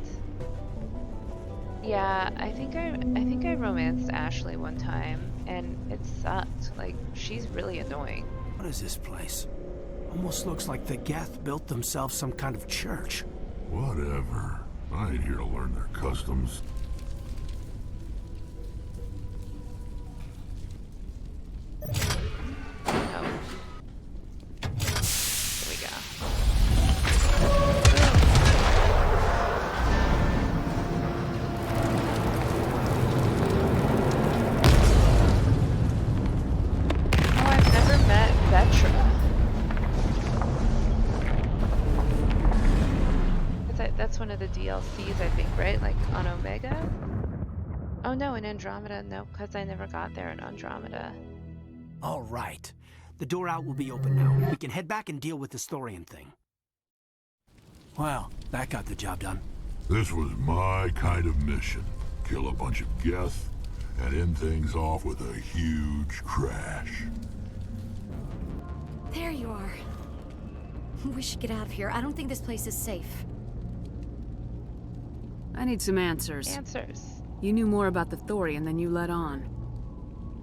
yeah, I think I romanced Ashley one time, and it sucked. Like, she's really annoying. What is this place? Almost looks like the Geth built themselves some kind of church. Whatever. I ain't here to learn their customs. No. Here we go. Oh, I've never met Vetra. That's one of the DLCs, I think, right? Like on Omega? Oh no, in Andromeda. No, because I never got there in Andromeda. All right. The door out will be open now. We can head back and deal with this Thorian thing. Well, that got the job done. This was my kind of mission. Kill a bunch of Geth and end things off with a huge crash. There you are. We should get out of here. I don't think this place is safe. I need some answers. Answers. You knew more about the Thorian than you let on.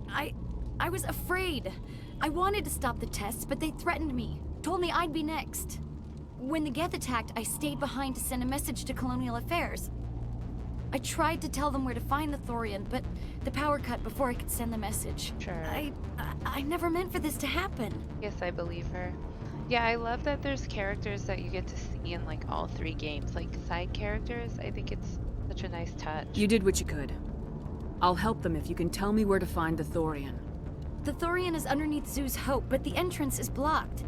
I was afraid. I wanted to stop the tests, but they threatened me. Told me I'd be next. When the Geth attacked, I stayed behind to send a message to Colonial Affairs. I tried to tell them where to find the Thorian, but the power cut before I could send the message. Sure. I never meant for this to happen. Yes, I believe her. Yeah, I love that there's characters that you get to see in like all 3 games, like side characters. I think it's such a nice touch. You did what you could. I'll help them if you can tell me where to find the Thorian. The Thorian is underneath Zoo's Hope, but the entrance is blocked.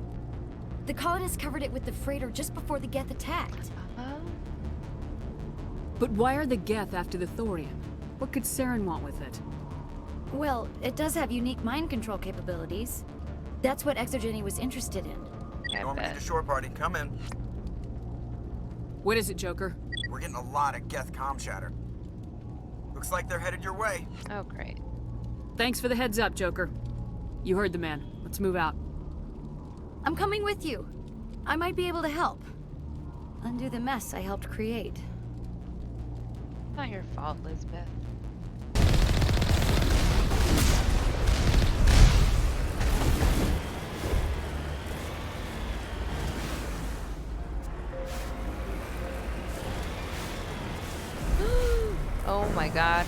The colonists covered it with the freighter just before the Geth attacked. But why are the Geth after the Thorian? What could Saren want with it? Well, it does have unique mind control capabilities. That's what Exogeny was interested in. Normandy to shore party, come in. What is it, Joker? We're getting a lot of Geth comm chatter. Looks like they're headed your way. Oh, great. Thanks for the heads up, Joker. You heard the man. Let's move out. I'm coming with you. I might be able to help. Undo the mess I helped create. Not your fault, Lisbeth. Oh my god.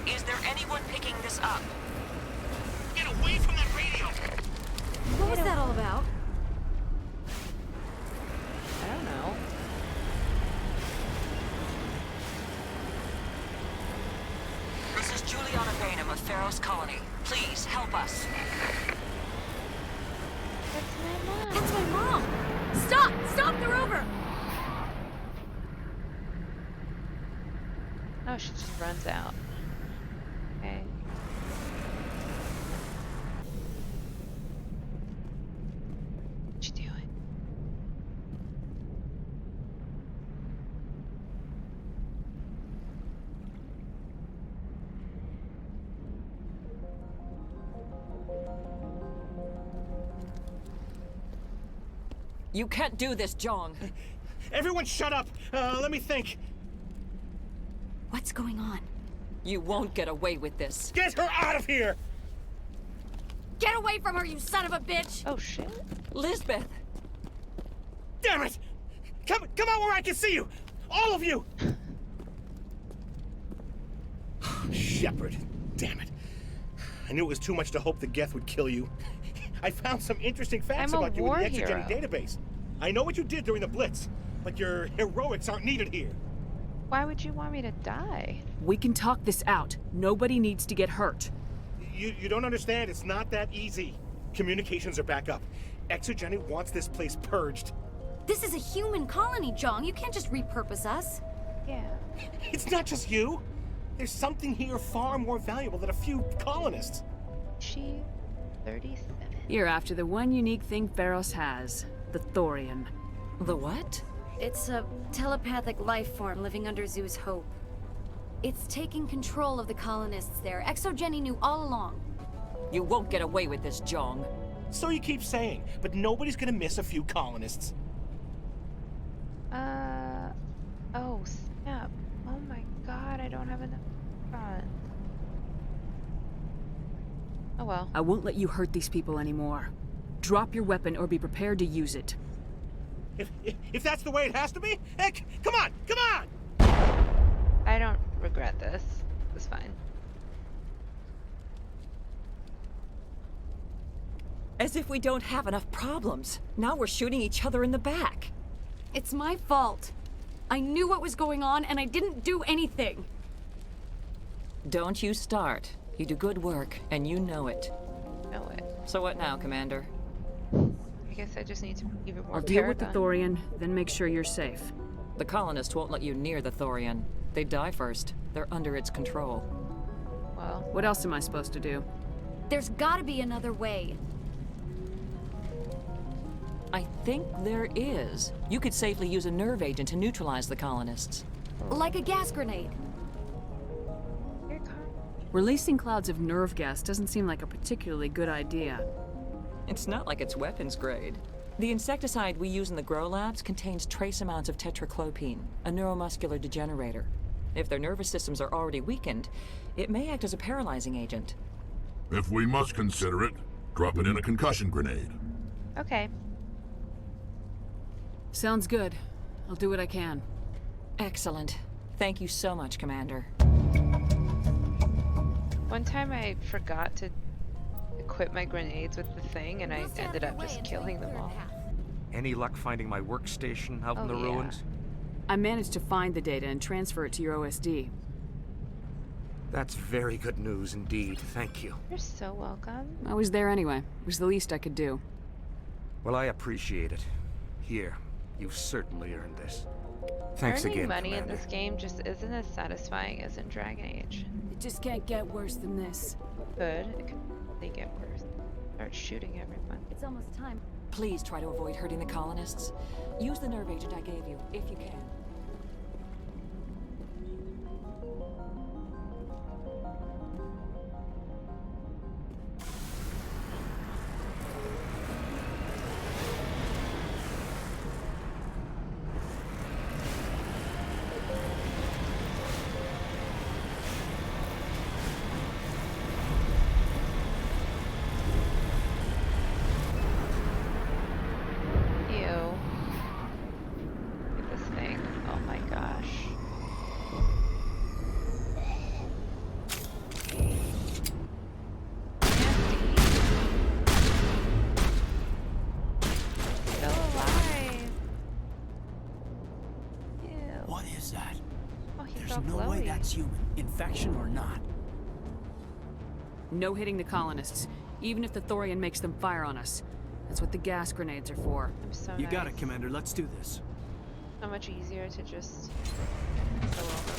Is there anyone picking this up? Get away from that radio! What was that all about? I don't know. This is Juliana Bainham of Feros Colony. Please, help us. That's my mom! Stop! Stop the rover! Oh, she just runs out. Okay. What you doing? You can't do this, Jong. Everyone shut up! Let me think. What's going on? You won't get away with this. Get her out of here! Get away from her, you son of a bitch! Oh, shit. Lisbeth! Damn it! Come out where I can see you! All of you! Shepard, damn it. I knew it was too much to hope the Geth would kill you. I found some interesting facts about you in the Exogeny database. I know what you did during the Blitz, but your heroics aren't needed here. Why would you want me to die? We can talk this out. Nobody needs to get hurt. You don't understand. It's not that easy. Communications are back up. Exogeny wants this place purged. This is a human colony, Jong. You can't just repurpose us. Yeah. It's not just you. There's something here far more valuable than a few colonists. She 37. You're after the one unique thing Feros has, the Thorian. The what? It's a telepathic life form living under Zoo's hope. It's taking control of the colonists there. Exogeny knew all along. You won't get away with this, Jong. So you keep saying, but nobody's gonna miss a few colonists. Oh, snap. Oh my god, I don't have enough funds. Oh well. I won't let you hurt these people anymore. Drop your weapon or be prepared to use it. If that's the way it has to be, heck, come on! I don't regret this. It's fine. As if we don't have enough problems. Now we're shooting each other in the back. It's my fault. I knew what was going on and I didn't do anything. Don't you start. You do good work, and you know it. Know it. So what now, Commander? I guess I just need to be even more I'll deal with the Paragon. Thorian, then make sure you're safe. The colonists won't let you near the Thorian. They die first. They're under its control. Well, what else am I supposed to do? There's gotta be another way. I think there is. You could safely use a nerve agent to neutralize the colonists. Like a gas grenade. Releasing clouds of nerve gas doesn't seem like a particularly good idea. It's not like it's weapons grade. The insecticide we use in the grow labs contains trace amounts of tetraclopine, a neuromuscular degenerator. If their nervous systems are already weakened, it may act as a paralyzing agent. If we must consider it, drop it in a concussion grenade. okay. Sounds good. I'll do what I can. Excellent. Thank you so much, Commander. One time I forgot to equip my grenades with the thing and I ended up just killing them all. Any luck finding my workstation out in the ruins? I managed to find the data and transfer it to your OSD. That's very good news indeed. Thank you. You're so welcome. I was there anyway. It was the least I could do. Well, I appreciate it. Here, you've certainly earned this. Thanks Earning again, money Commander. in this game just isn't as satisfying as in Dragon Age. It just can't get worse than this. Could. It could really get worse. Start shooting everyone. It's almost time. Please try to avoid hurting the colonists. Use the nerve agent I gave you, if you can. That's human, infection or not. No hitting the colonists, even if the Thorian makes them fire on us. That's what the gas grenades are for. I'm so You got it, Commander. Let's do this. So much easier to just go over.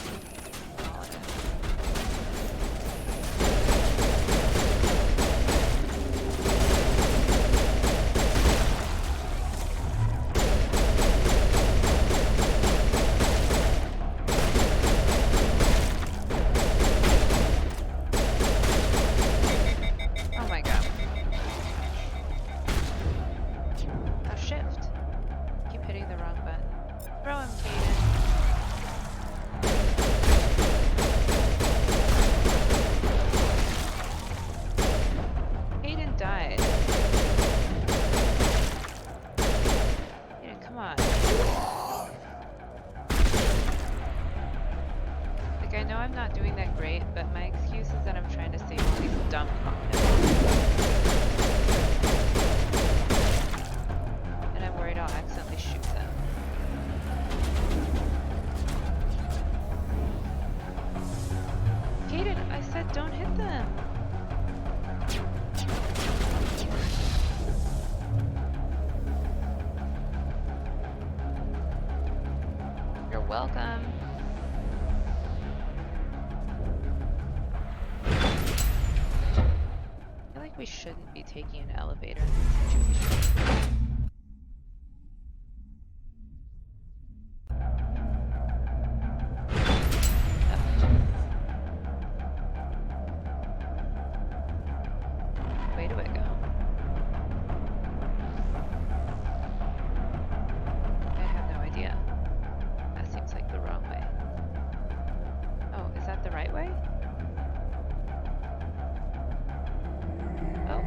Throw him, Kaden. Kaden died. Kaden, come on. Like, I know I'm not doing that great, but my excuse is that I'm trying to save all these dumb colonists. And I'm worried I'll accidentally shoot them. Kaden, I said don't hit them. You're welcome. I feel like we shouldn't be taking an elevator in this situation. Way do I go? I have no idea. That seems like the wrong way. Oh, is that the right way? Oh.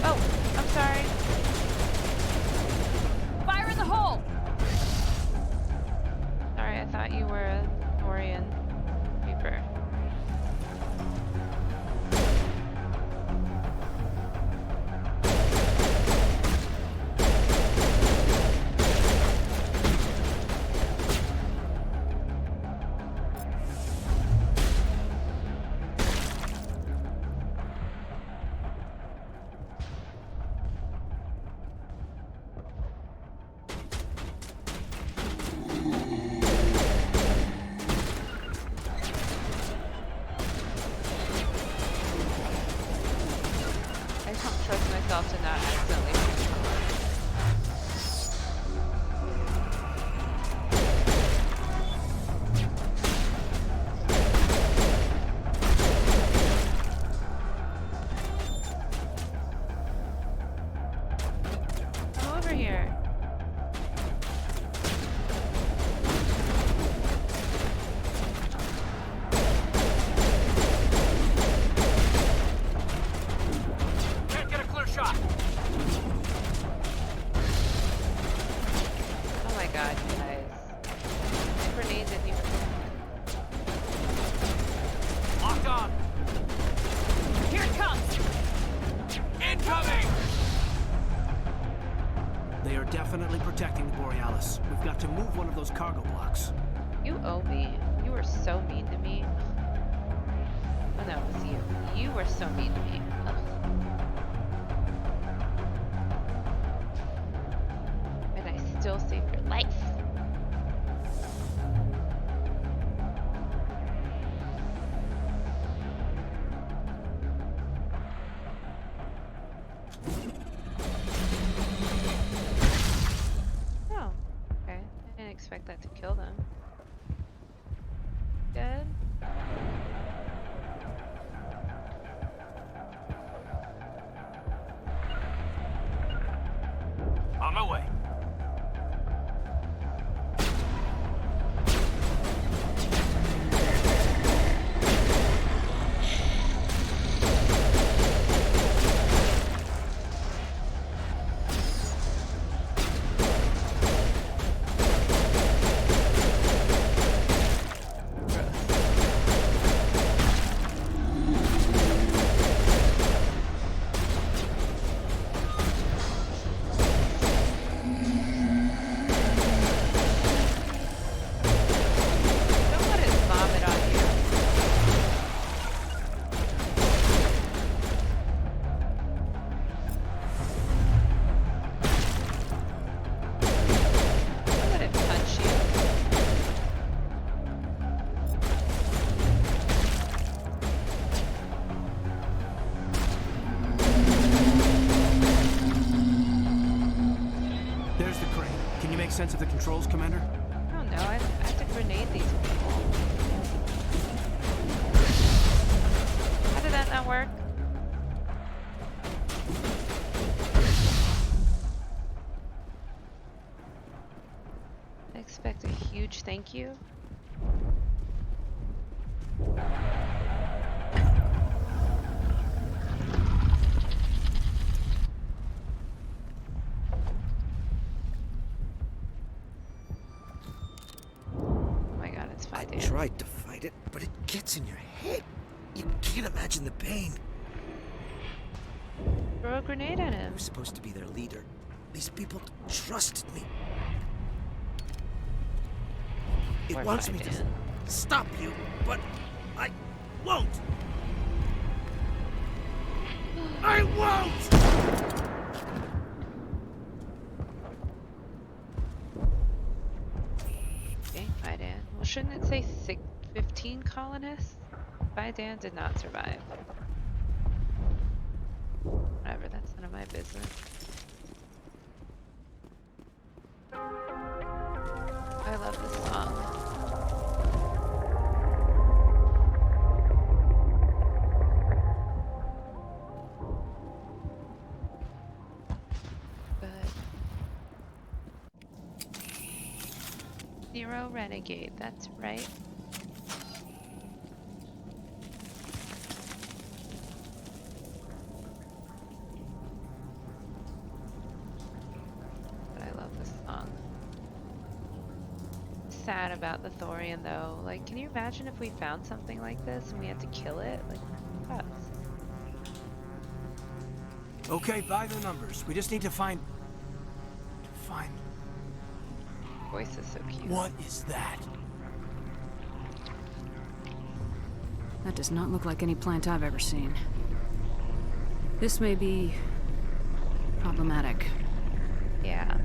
Oh, I'm sorry. Fire in the hole! Sorry, I thought you were a Thorian Reaper. I don't trust myself to not accidentally shoot someone. Come over here. Can't get a clear shot. Oh my god, you guys. Grenade didn't even work. Locked on. Here it comes! Incoming! They are definitely protecting the Borealis. We've got to move one of those cargo blocks. You owe me. You were so mean to me. Oh no, it was you. You were so mean to me. Ugh. And I still saved your life. Oh, okay. I didn't expect that to kill them. Dead? On my way. sense of the controls, Commander? I don't know. I have to grenade these people. How did that not work? I expect a huge thank you. I tried to fight it, but it gets in your head. You can't imagine the pain. Throw a grenade at him. I was supposed to be their leader. These people trusted me. It wants me to stop you, but I won't. I won't! Okay, Vidan. Well, shouldn't it say 15 colonists? Vidan did not survive. Whatever, that's none of my business. I love this song. Zero Renegade, that's right. But I love this song. Sad about the Thorian though. Like, can you imagine if we found something like this and we had to kill it? Like, sucks. Okay, by the numbers. We just need to find... Voice is so cute. What is that? That does not look like any plant I've ever seen. This may be problematic. Yeah.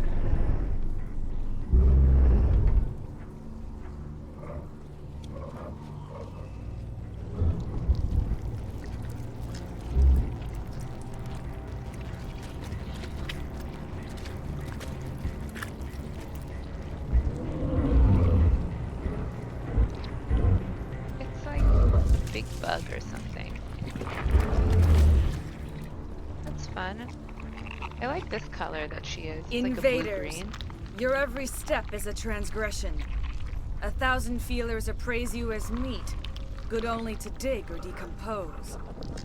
Bug or something. That's fun. I like this color that she is. It's Invaders, like a blue-green. Your every step is a transgression. 1,000 feelers appraise you as meat, good only to dig or decompose.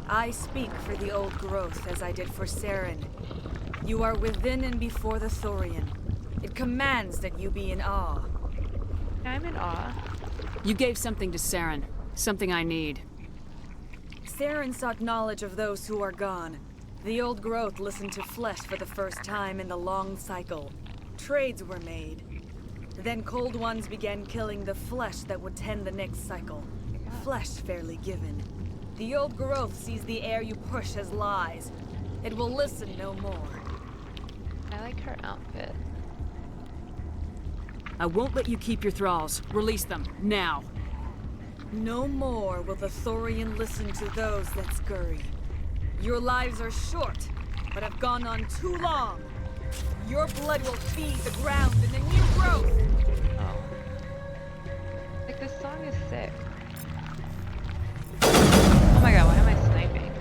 I speak for the old growth as I did for Saren. You are within and before the Thorian. It commands that you be in awe. I'm in awe. You gave something to Saren. Something I need. Saren sought knowledge of those who are gone. The old growth listened to flesh for the first time in the long cycle. Trades were made. Then cold ones began killing the flesh that would tend the next cycle. Flesh fairly given. The old growth sees the air you push as lies. It will listen no more. I like her outfit. I won't let you keep your thralls. Release them, now. No more will the Thorian listen to those that scurry. Your lives are short, but have gone on too long. Your blood will feed the ground in the new growth. Oh. Like, this song is sick. Oh my god, why am I sniping?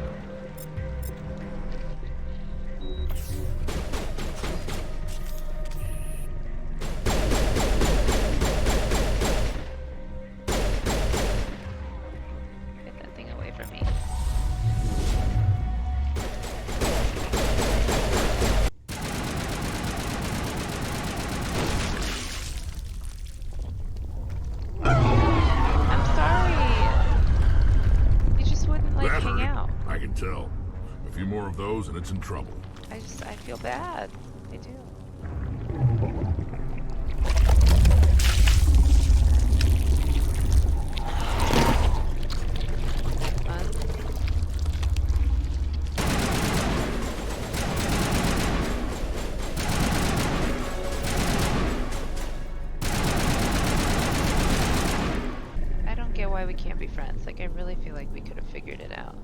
More of those and it's in trouble. I feel bad. I do. I don't get why we can't be friends. Like, I really feel like we could have figured it out.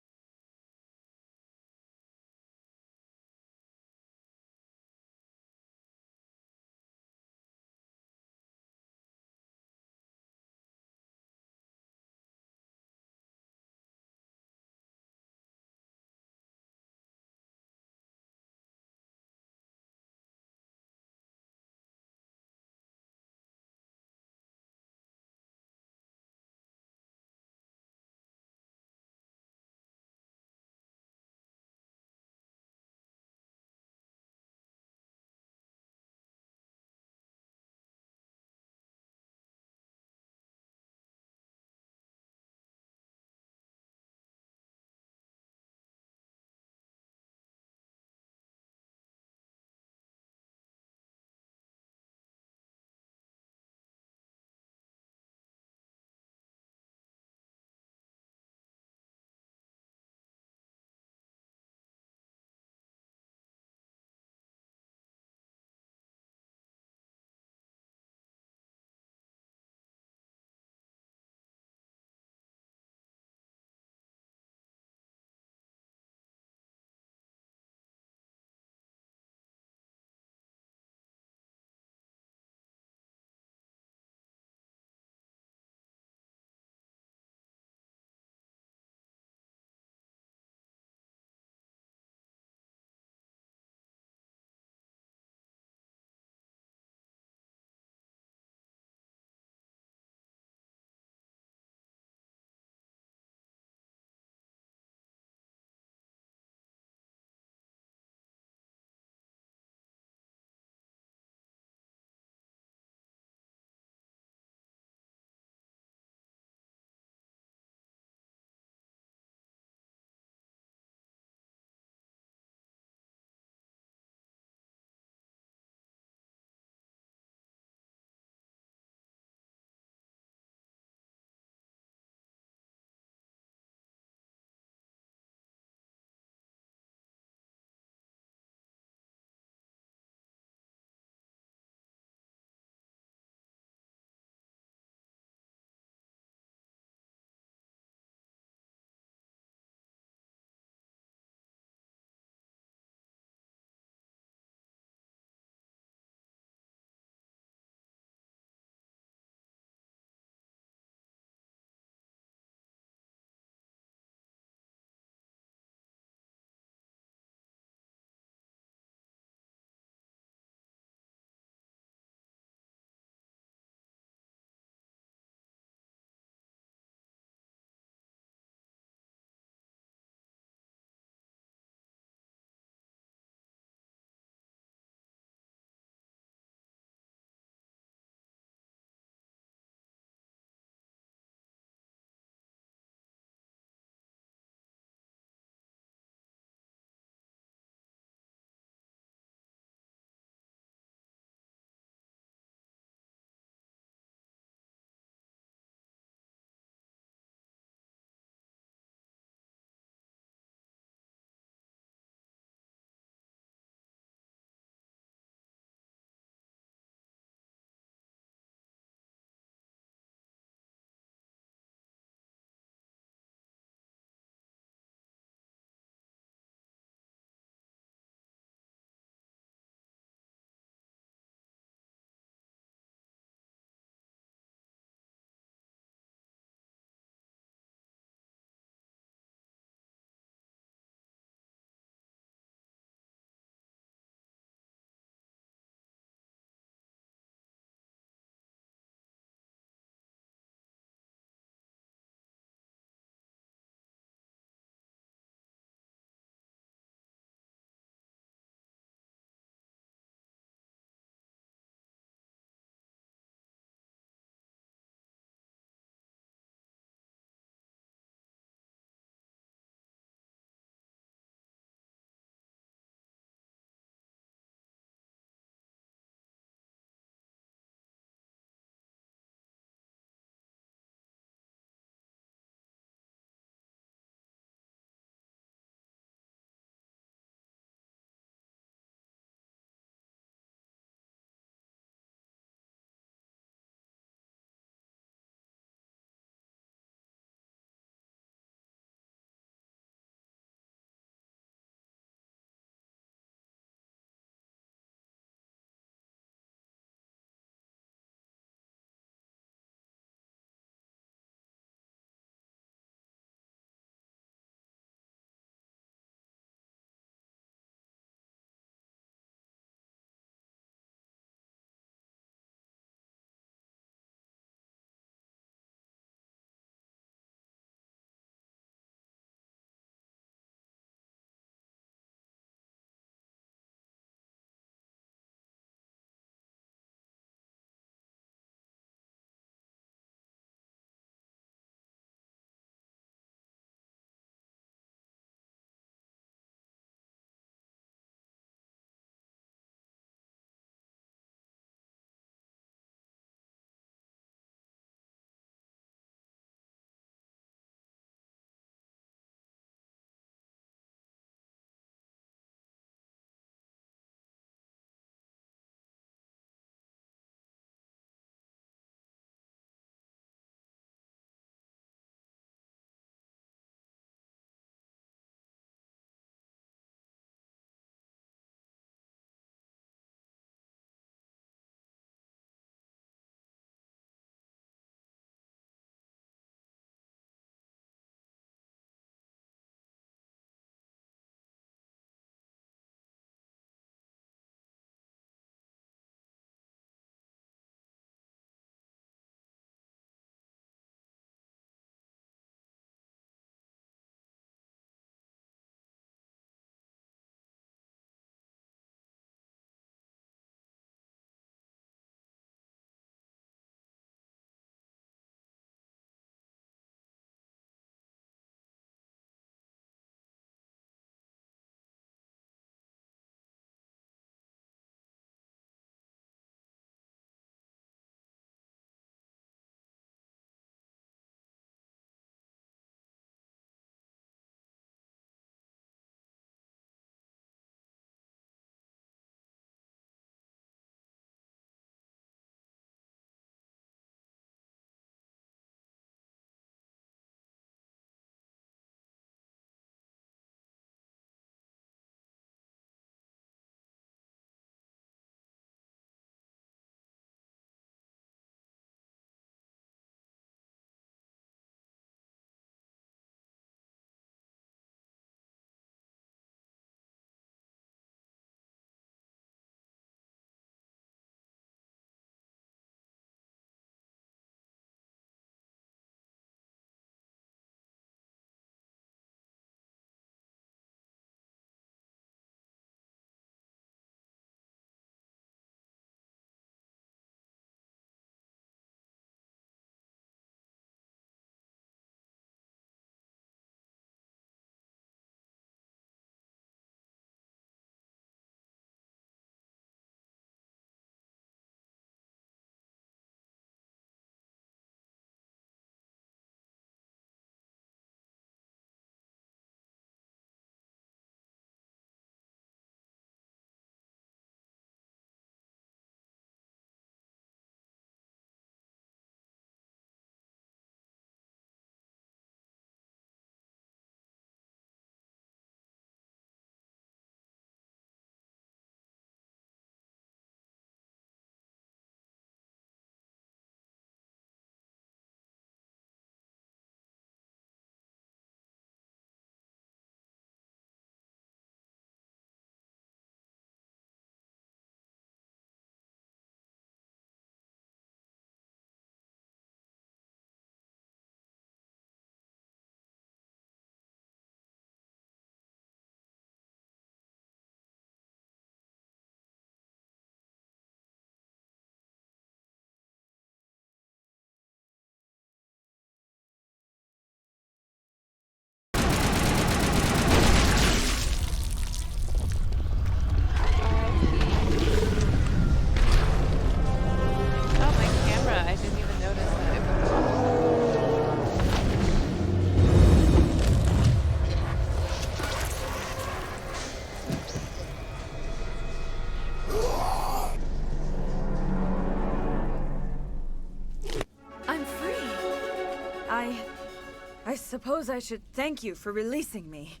suppose I should thank you for releasing me.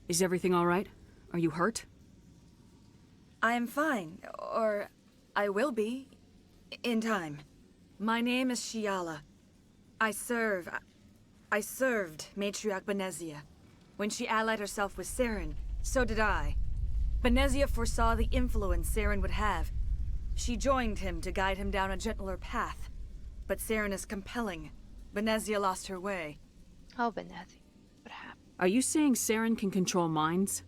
Is everything all right? Are you hurt? I am fine, or I will be, in time. My name is Shiala. I served Matriarch Benezia. When she allied herself with Saren, so did I. Benezia foresaw the influence Saren would have. She joined him to guide him down a gentler path. But Saren is compelling. Benezia lost her way. Oh, Benezia. What happened? Are you saying Saren can control minds?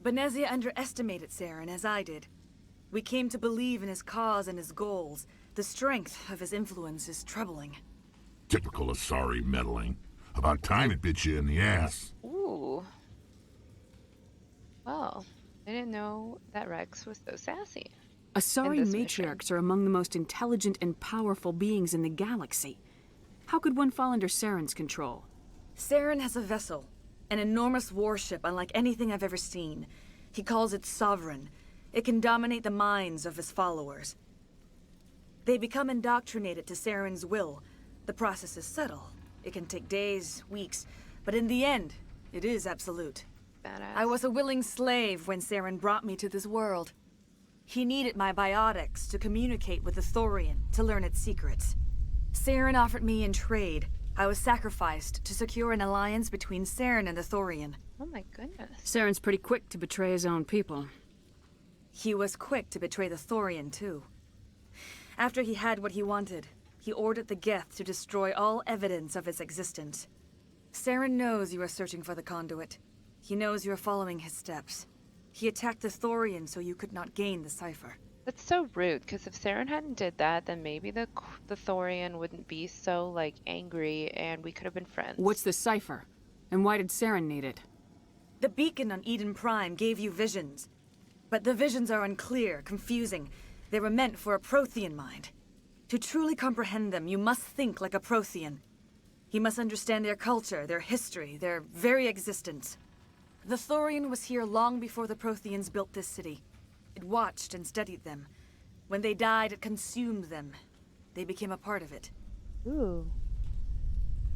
Benezia underestimated Saren, as I did. We came to believe in his cause and his goals. The strength of his influence is troubling. Typical Asari meddling. About time it bit you in the ass. Ooh. Well, I didn't know that Rex was so sassy. Asari matriarchs are among the most intelligent and powerful beings in the galaxy. How could one fall under Saren's control? Saren has a vessel, an enormous warship unlike anything I've ever seen. He calls it Sovereign. It can dominate the minds of his followers. They become indoctrinated to Saren's will. The process is subtle. It can take days, weeks, but in the end, it is absolute. Badass. I was a willing slave when Saren brought me to this world. He needed my biotics to communicate with the Thorian, to learn its secrets. Saren offered me in trade. I was sacrificed to secure an alliance between Saren and the Thorian. Oh my goodness. Saren's pretty quick to betray his own people. He was quick to betray the Thorian, too. After he had what he wanted, he ordered the Geth to destroy all evidence of its existence. Saren knows you are searching for the conduit. He knows you are following his steps. He attacked the Thorian so you could not gain the cipher. That's so rude, because if Saren hadn't did that, then maybe the Thorian wouldn't be so, like, angry, and we could have been friends. What's the cipher? And why did Saren need it? The beacon on Eden Prime gave you visions. But the visions are unclear, confusing. They were meant for a Prothean mind. To truly comprehend them, you must think like a Prothean. You must understand their culture, their history, their very existence. The Thorian was here long before the Protheans built this city. It watched and studied them. When they died, it consumed them. They became a part of it. Ooh.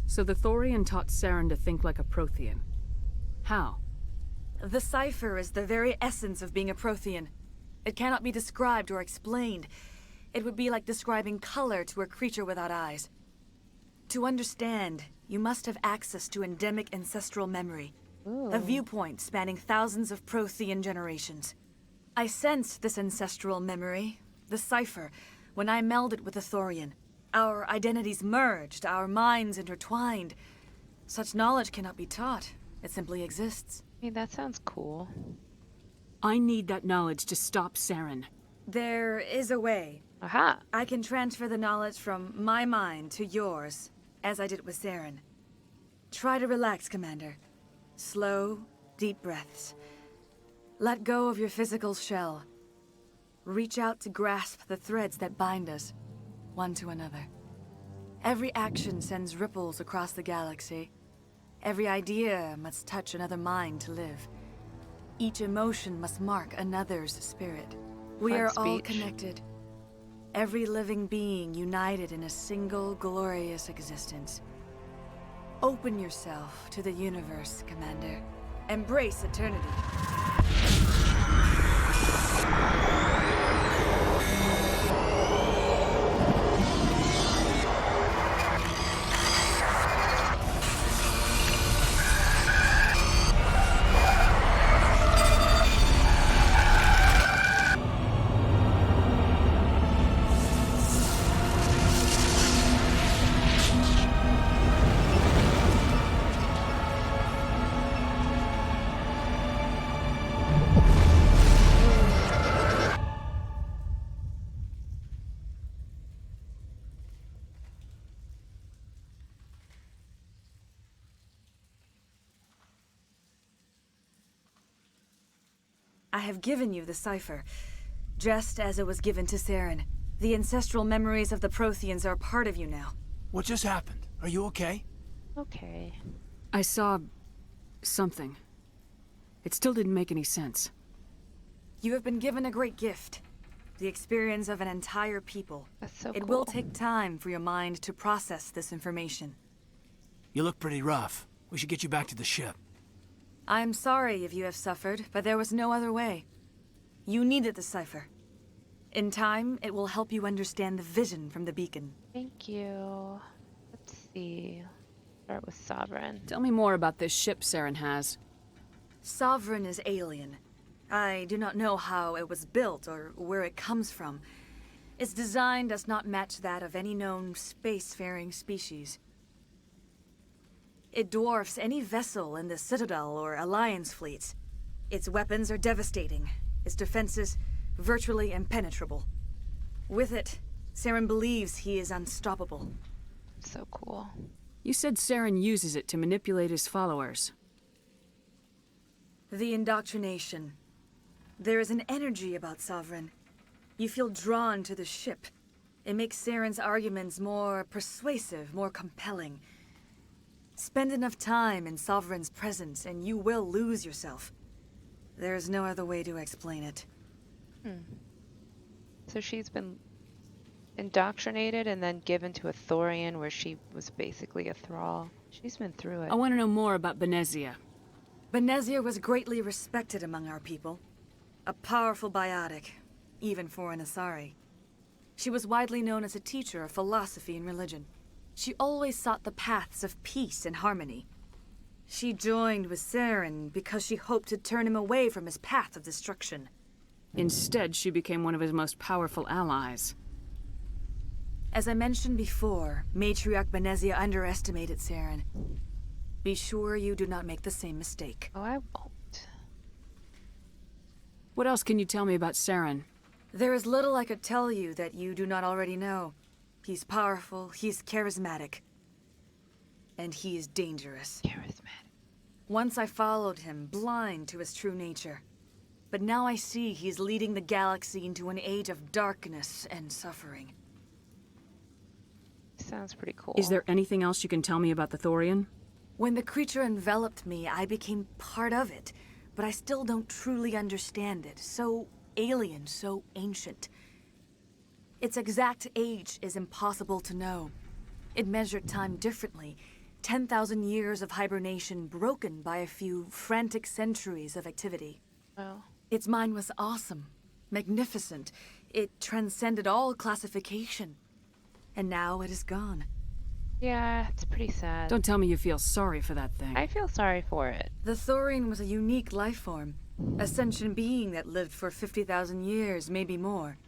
So the Thorian taught Saren to think like a Prothean. How? The cipher is the very essence of being a Prothean. It cannot be described or explained. It would be like describing color to a creature without eyes. To understand, you must have access to endemic ancestral memory. Ooh. A viewpoint spanning thousands of Prothean generations. I sensed this ancestral memory, the cipher, when I melded with the Thorian. Our identities merged, our minds intertwined. Such knowledge cannot be taught. It simply exists. Hey, that sounds cool. I need that knowledge to stop Saren. There is a way. Aha! I can transfer the knowledge from my mind to yours, as I did with Saren. Try to relax, Commander. Slow, deep breaths. Let go of your physical shell. Reach out to grasp the threads that bind us, one to another. Every action sends ripples across the galaxy. Every idea must touch another mind to live. Each emotion must mark another's spirit. We Fun are all speech. connected. Every living being united in a single glorious existence. Open yourself to the universe, Commander. Embrace eternity. I have given you the cipher, just as it was given to Saren. The ancestral memories of the Protheans are a part of you now. What just happened? Are you okay? Okay. I saw something. It still didn't make any sense. You have been given a great gift. The experience of an entire people. That's so It cool. will take time for your mind to process this information. You look pretty rough. We should get you back to the ship. I'm sorry if you have suffered, but there was no other way. You needed the cipher. In time, it will help you understand the vision from the beacon. Thank you. Let's see. Start with Sovereign. Tell me more about this ship Saren has. Sovereign is alien. I do not know how it was built or where it comes from. Its design does not match that of any known spacefaring species. It dwarfs any vessel in the Citadel or Alliance fleets. Its weapons are devastating. Its defenses virtually impenetrable. With it, Saren believes he is unstoppable. So cool. You said Saren uses it to manipulate his followers. The indoctrination. There is an energy about Sovereign. You feel drawn to the ship. It makes Saren's arguments more persuasive, more compelling. Spend enough time in Sovereign's presence and you will lose yourself. There is no other way to explain it. So she's been indoctrinated and then given to a Thorian where she was basically a thrall. She's been through it. I want to know more about Benezia. Benezia was greatly respected among our people. A powerful biotic, even for an Asari. She was widely known as a teacher of philosophy and religion. She always sought the paths of peace and harmony. She joined with Saren because she hoped to turn him away from his path of destruction. Instead, she became one of his most powerful allies. As I mentioned before, Matriarch Benezia underestimated Saren. Be sure you do not make the same mistake. Oh, I won't. What else can you tell me about Saren? There is little I could tell you that you do not already know. He's powerful, he's charismatic. And he is dangerous. Charismatic. Once I followed him, blind to his true nature. But now I see he's leading the galaxy into an age of darkness and suffering. Sounds pretty cool. Is there anything else you can tell me about the Thorian? When the creature enveloped me, I became part of it, but I still don't truly understand it. So alien, so ancient. Its exact age is impossible to know. It measured time differently. 10,000 years of hibernation broken by a few frantic centuries of activity. Oh. Its mind was awesome, magnificent. It transcended all classification. And now it is gone. Yeah, it's pretty sad. Don't tell me you feel sorry for that thing. I feel sorry for it. The Thorian was a unique life form. A sentient being that lived for 50,000 years, maybe more.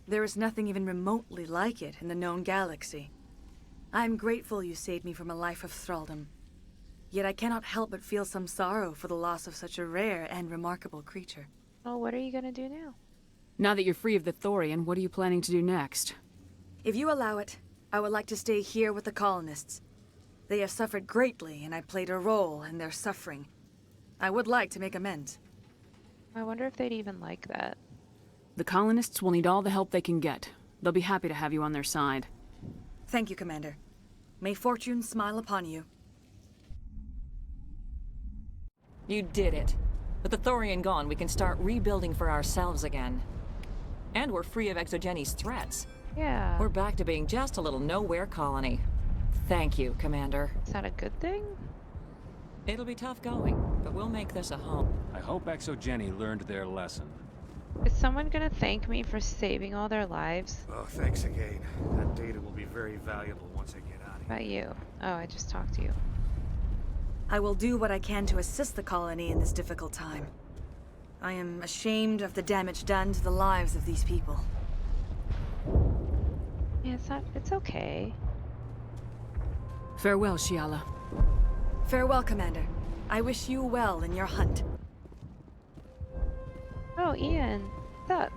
There is nothing even remotely like it in the known galaxy. I'm grateful you saved me from a life of thraldom. Yet I cannot help but feel some sorrow for the loss of such a rare and remarkable creature. Oh, what are you gonna do now? Now that you're free of the Thorian, what are you planning to do next? If you allow it, I would like to stay here with the colonists. They have suffered greatly, and I played a role in their suffering. I would like to make amends. I wonder if they'd even like that. The colonists will need all the help they can get. They'll be happy to have you on their side. Thank you, Commander. May fortune smile upon you. You did it. With the Thorian gone, we can start rebuilding for ourselves again. And we're free of Exogeni's threats. Yeah. We're back to being just a little nowhere colony. Thank you, Commander. Is that a good thing? It'll be tough going, but we'll make this a home. I hope Exogeni learned their lesson. Is someone gonna thank me for saving all their lives? Oh, thanks again. That data will be very valuable once I get out of here. About you. Oh, I just talked to you. I will do what I can to assist the colony in this difficult time. I am ashamed of the damage done to the lives of these people. Yeah, it's okay. Farewell, Shiala. Farewell, Commander. I wish you well in your hunt. Oh, Ian. What's up?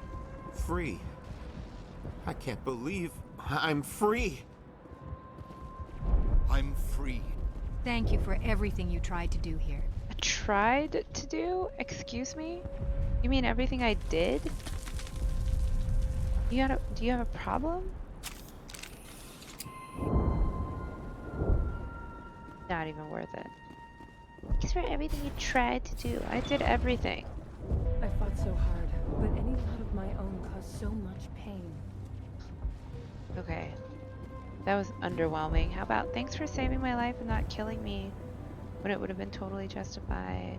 Free. I can't believe I'm free. I'm free. Thank you for everything you tried to do here. I tried to do? Excuse me? You mean everything I did? Do you have a problem? Not even worth it. Thanks for everything you tried to do. I did everything. I fought so hard, but any thought of my own caused so much pain. Okay. That was underwhelming. How about thanks for saving my life and not killing me? when it would have been totally justified.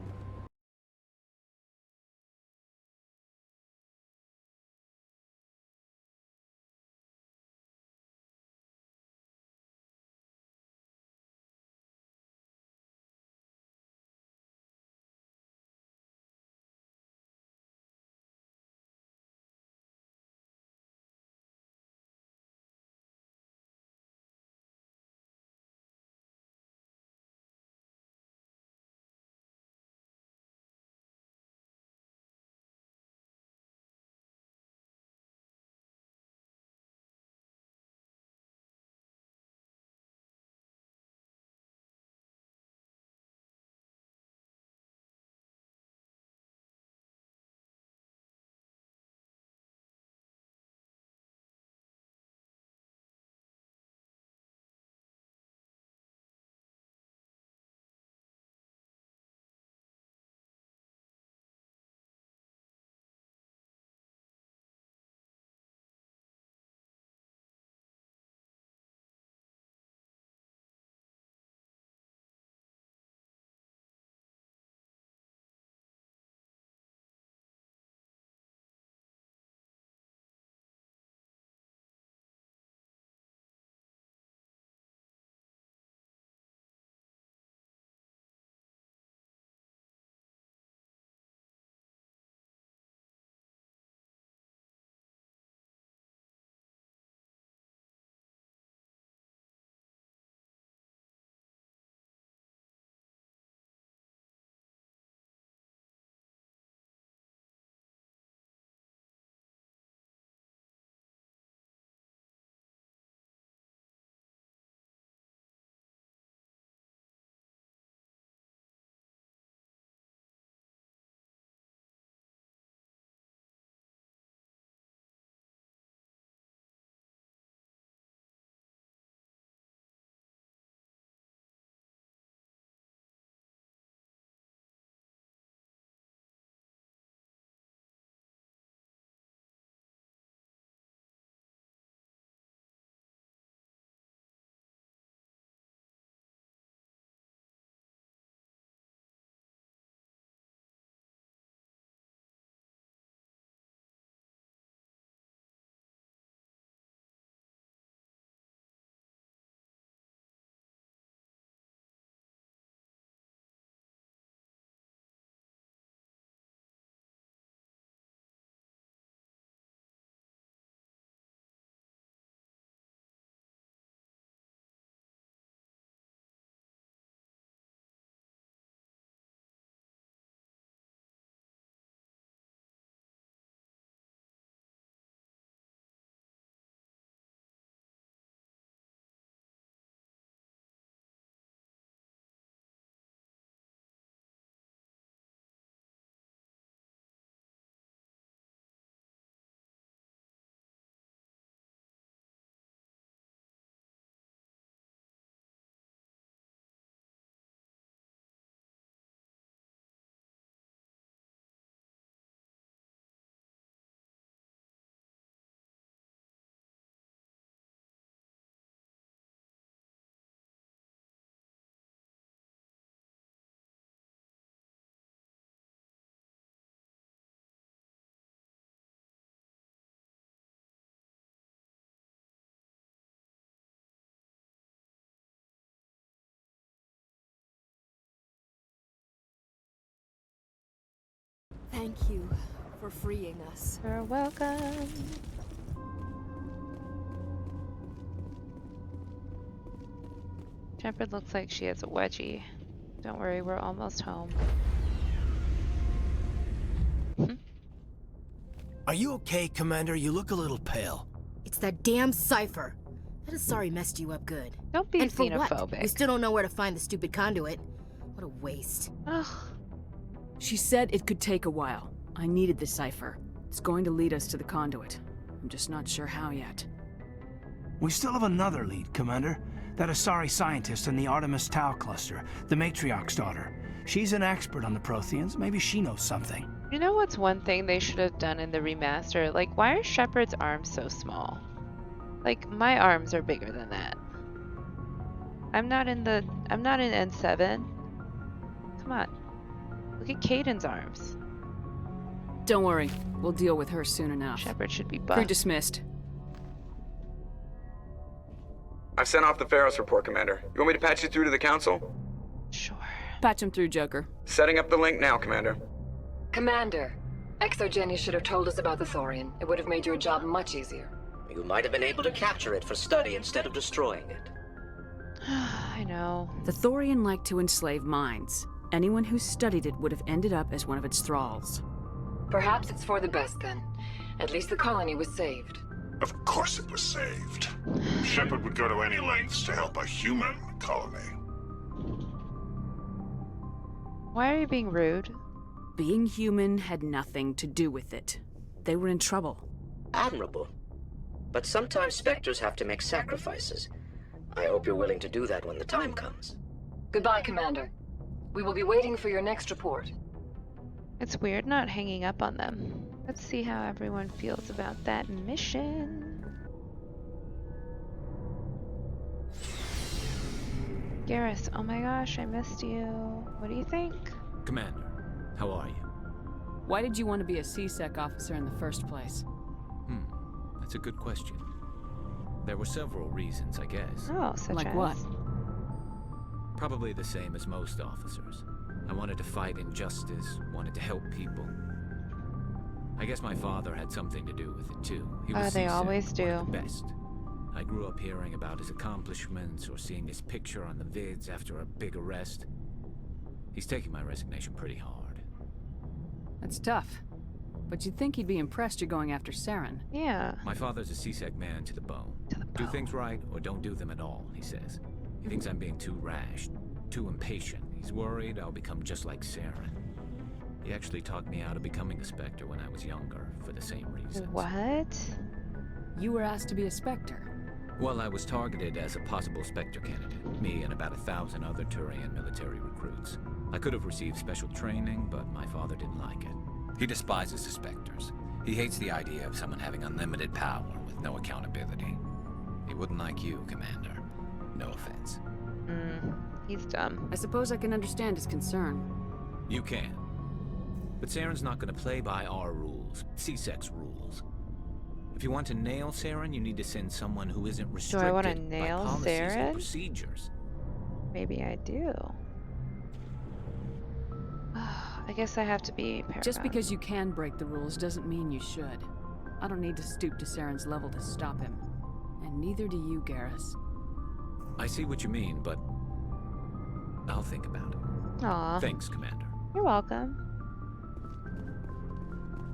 Thank you for freeing us. You're welcome. Shepard looks like she has a wedgie. Don't worry, we're almost home. Are you okay, Commander? You look a little pale. It's that damn cipher. That Asari messed you up good. Don't be and for xenophobic. What? We still don't know where to find the stupid conduit. What a waste. Ugh. She said it could take a while. I needed the cipher. It's going to lead us to the conduit. I'm just not sure how yet. We still have another lead, Commander. That Asari scientist in the Artemis Tau cluster, the Matriarch's daughter. She's an expert on the Protheans. Maybe she knows something. You know what's one thing they should have done in the remaster? Like, why are Shepard's arms so small? Like, my arms are bigger than that. I'm not in N7. Come on. Look at Caden's arms. Don't worry. We'll deal with her soon enough. Shepard should be Crew buff. dismissed. I've sent off the Feros report, Commander. You want me to patch you through to the Council? Sure. Patch him through, Joker. Setting up the link now, Commander. Commander, Exogeny should have told us about the Thorian. It would have made your job much easier. You might have been able to capture it for study instead of destroying it. I know. The Thorian liked to enslave minds. Anyone who studied it would have ended up as one of its thralls. Perhaps it's for the best then. At least the colony was saved. Of course it was saved. Shepard would go to any lengths to help a human colony. Why are you being rude? Being human had nothing to do with it. They were in trouble. Admirable. But sometimes Spectres have to make sacrifices. I hope you're willing to do that when the time comes. Goodbye, Commander. We will be waiting for your next report. It's weird not hanging up on them. Let's see how everyone feels about that mission. Garrus, oh my gosh, I missed you. What do you think? Commander, how are you? Why did you want to be a C-Sec officer in the first place? That's a good question. There were several reasons, I guess. Oh, such like as? What? Probably the same as most officers. I wanted to fight injustice, wanted to help people. I guess my father had something to do with it too. He was They C-Sec, always do. one of the best. I grew up hearing about his accomplishments or seeing his picture on the vids after a big arrest. He's taking my resignation pretty hard. That's tough. But you'd think he'd be impressed you're going after Saren. Yeah. My father's a C-Sec man to the bone. Do things right or don't do them at all, he says. He thinks I'm being too rash, too impatient. He's worried I'll become just like Saren. He actually talked me out of becoming a Spectre when I was younger, for the same reasons. What? You were asked to be a Spectre. Well, I was targeted as a possible Spectre candidate. Me and about 1,000 other Turian military recruits. I could have received special training, but my father didn't like it. He despises the Spectres. He hates the idea of someone having unlimited power with no accountability. He wouldn't like you, Commander. No offense. He's dumb. I suppose I can understand his concern. You can. But Saren's not going to play by our rules, C-Sec's rules. If you want to nail Saren, you need to send someone who isn't restricted Do I want to by nail policies Saren? and procedures. Maybe I do. I guess I have to be Paragon. Just because you can break the rules doesn't mean you should. I don't need to stoop to Saren's level to stop him. And neither do you, Garrus. I see what you mean, but I'll think about it. Aw. Thanks, Commander. You're welcome.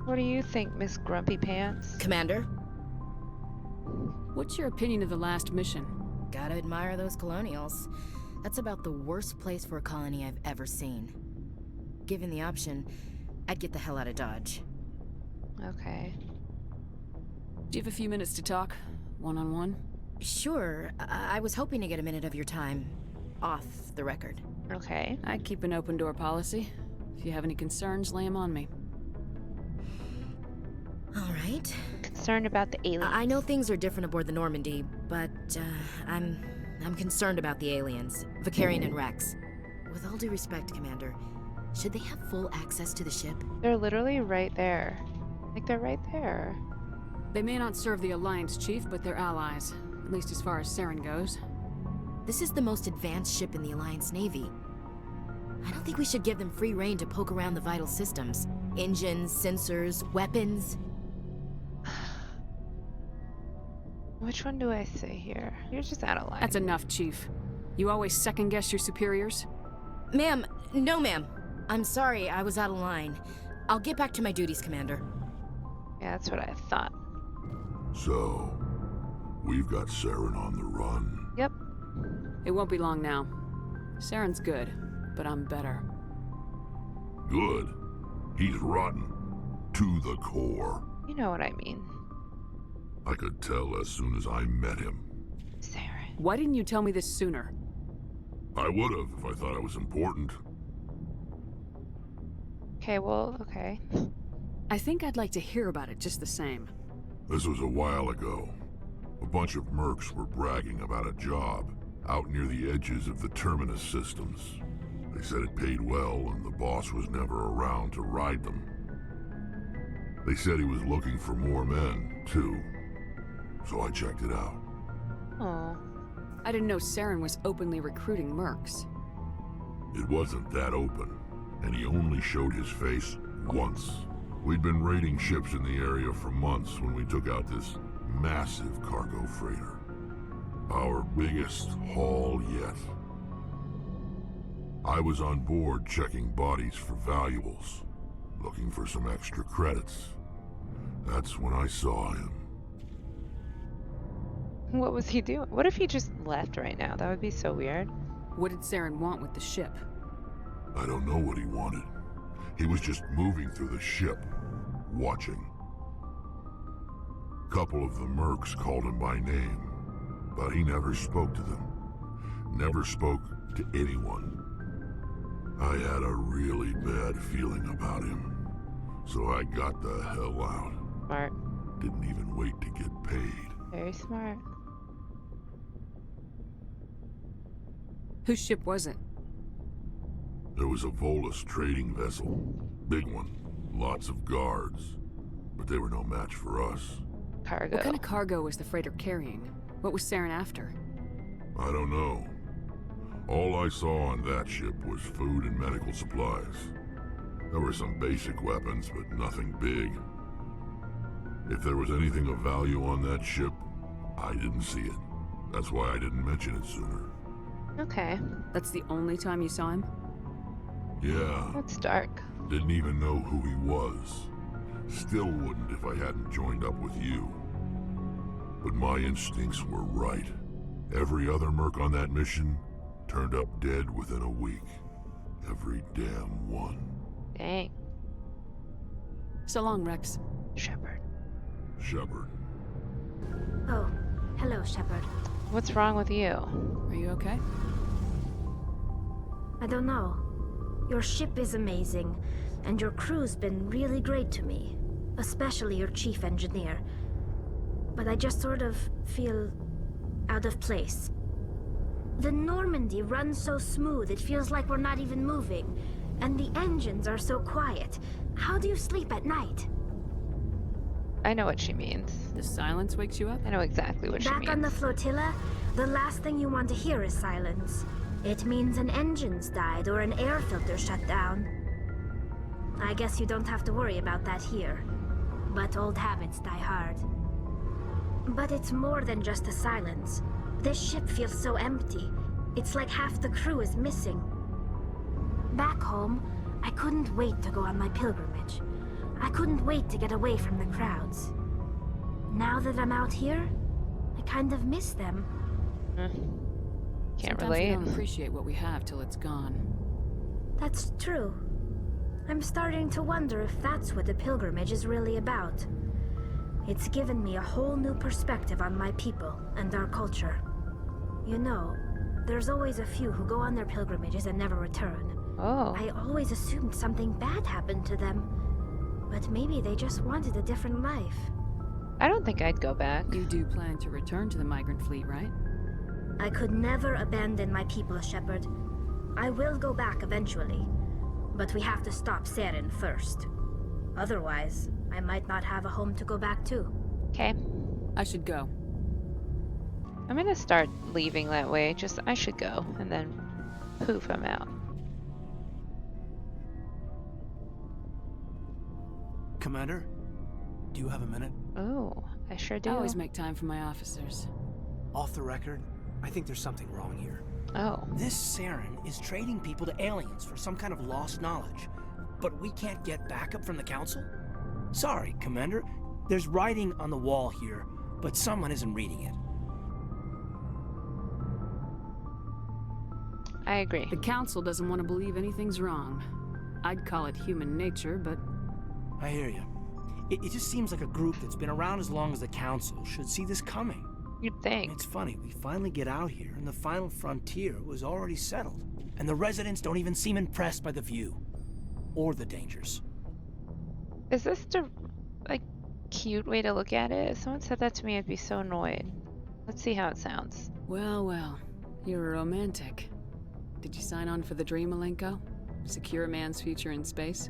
What do you think, Miss Grumpy Pants? Commander? What's your opinion of the last mission? Gotta admire those colonials. That's about the worst place for a colony I've ever seen. Given the option, I'd get the hell out of Dodge. Okay. Do you have a few minutes to talk? One-on-one? Sure. I was hoping to get a minute of your time. Off the record. Okay. I keep an open door policy. If you have any concerns, lay them on me. All right. Concerned about the aliens. I know things are different aboard the Normandy, but I'm concerned about the aliens, Vicarian and Rex. With all due respect, Commander, should they have full access to the ship? They're literally right there. Like, they're right there. They may not serve the Alliance, Chief, but they're allies. At least as far as Saren goes. This is the most advanced ship in the Alliance Navy. I don't think we should give them free rein to poke around the vital systems. Engines, sensors, weapons. Which one do I say here? You're just out of line. That's enough, Chief. You always second-guess your superiors? Ma'am, no ma'am. I'm sorry, I was out of line. I'll get back to my duties, Commander. Yeah, that's what I thought. So, we've got Saren on the run. Yep. It won't be long now. Saren's good, but I'm better. Good. He's rotten. To the core. You know what I mean. I could tell as soon as I met him. Saren. Why didn't you tell me this sooner? I would have if I thought I was important. Okay, well, okay. I think I'd like to hear about it just the same. This was a while ago. A bunch of mercs were bragging about a job out near the edges of the Terminus systems. They said it paid well and the boss was never around to ride them. They said he was looking for more men, too. So I checked it out. Oh. I didn't know Saren was openly recruiting mercs. It wasn't that open, and he only showed his face once. We'd been raiding ships in the area for months when we took out this massive cargo freighter. Our biggest haul yet. I was on board checking bodies for valuables, looking for some extra credits. That's when I saw him. What was he doing? What if he just left right now? That would be so weird. What did Saren want with the ship? I don't know what he wanted. He was just moving through the ship, watching. Couple of the mercs called him by name, but he never spoke to them. Never spoke to anyone. I had a really bad feeling about him, so I got the hell out. Smart. Didn't even wait to get paid. Very smart. Whose ship was it? There was a Volus trading vessel. Big one. Lots of guards. But they were no match for us. Cargo. What kind of cargo was the freighter carrying? What was Saren after? I don't know. All I saw on that ship was food and medical supplies. There were some basic weapons, but nothing big. If there was anything of value on that ship, I didn't see it. That's why I didn't mention it sooner. Okay. That's the only time you saw him? Yeah. That's dark. Didn't even know who he was. Still wouldn't if I hadn't joined up with you. But my instincts were right. Every other merc on that mission turned up dead within a week. Every damn one. Dang. So long, Rex. Shepard. Shepard. Oh, hello, Shepard. What's wrong with you? Are you okay? I don't know. Your ship is amazing, and your crew's been really great to me. Especially your chief engineer. But I just sort of feel out of place. The Normandy runs so smooth it feels like we're not even moving. And the engines are so quiet. How do you sleep at night? I know what she means. The silence wakes you up? I know exactly what she means. Back on the flotilla, the last thing you want to hear is silence. It means an engine's died or an air filter shut down. I guess you don't have to worry about that here. But old habits die hard. But it's more than just the silence. This ship feels so empty. It's like half the crew is missing. Back home, I couldn't wait to go on my pilgrimage. I couldn't wait to get away from the crowds. Now that I'm out here, I kind of miss them. Can't Sometimes relate. we don't appreciate what we have till it's gone. That's true. I'm starting to wonder if that's what the pilgrimage is really about. It's given me a whole new perspective on my people and our culture. You know, there's always a few who go on their pilgrimages and never return. Oh. I always assumed something bad happened to them. But maybe they just wanted a different life. I don't think I'd go back. You do plan to return to the migrant fleet, right? I could never abandon my people, Shepard. I will go back eventually. But we have to stop Saren first. Otherwise, I might not have a home to go back to. Okay. I should go. I'm gonna start leaving that way. Just, I should go. And then, poof, I'm out. Commander, do you have a minute? Oh, I sure do. I always make time for my officers. Off the record, I think there's something wrong here. Oh. This Saren is trading people to aliens for some kind of lost knowledge. But we can't get backup from the Council? Sorry, Commander. There's writing on the wall here, but someone isn't reading it. I agree. The Council doesn't want to believe anything's wrong. I'd call it human nature, but... I hear you. It just seems like a group that's been around as long as the Council should see this coming. You'd think. It's funny, we finally get out here, and the final frontier was already settled. And the residents don't even seem impressed by the view. Or the dangers. Is this the, like, cute way to look at it? If someone said that to me, I'd be so annoyed. Let's see how it sounds. Well, well. You're a romantic. Did you sign on for the dream, Malenko? Secure a man's future in space?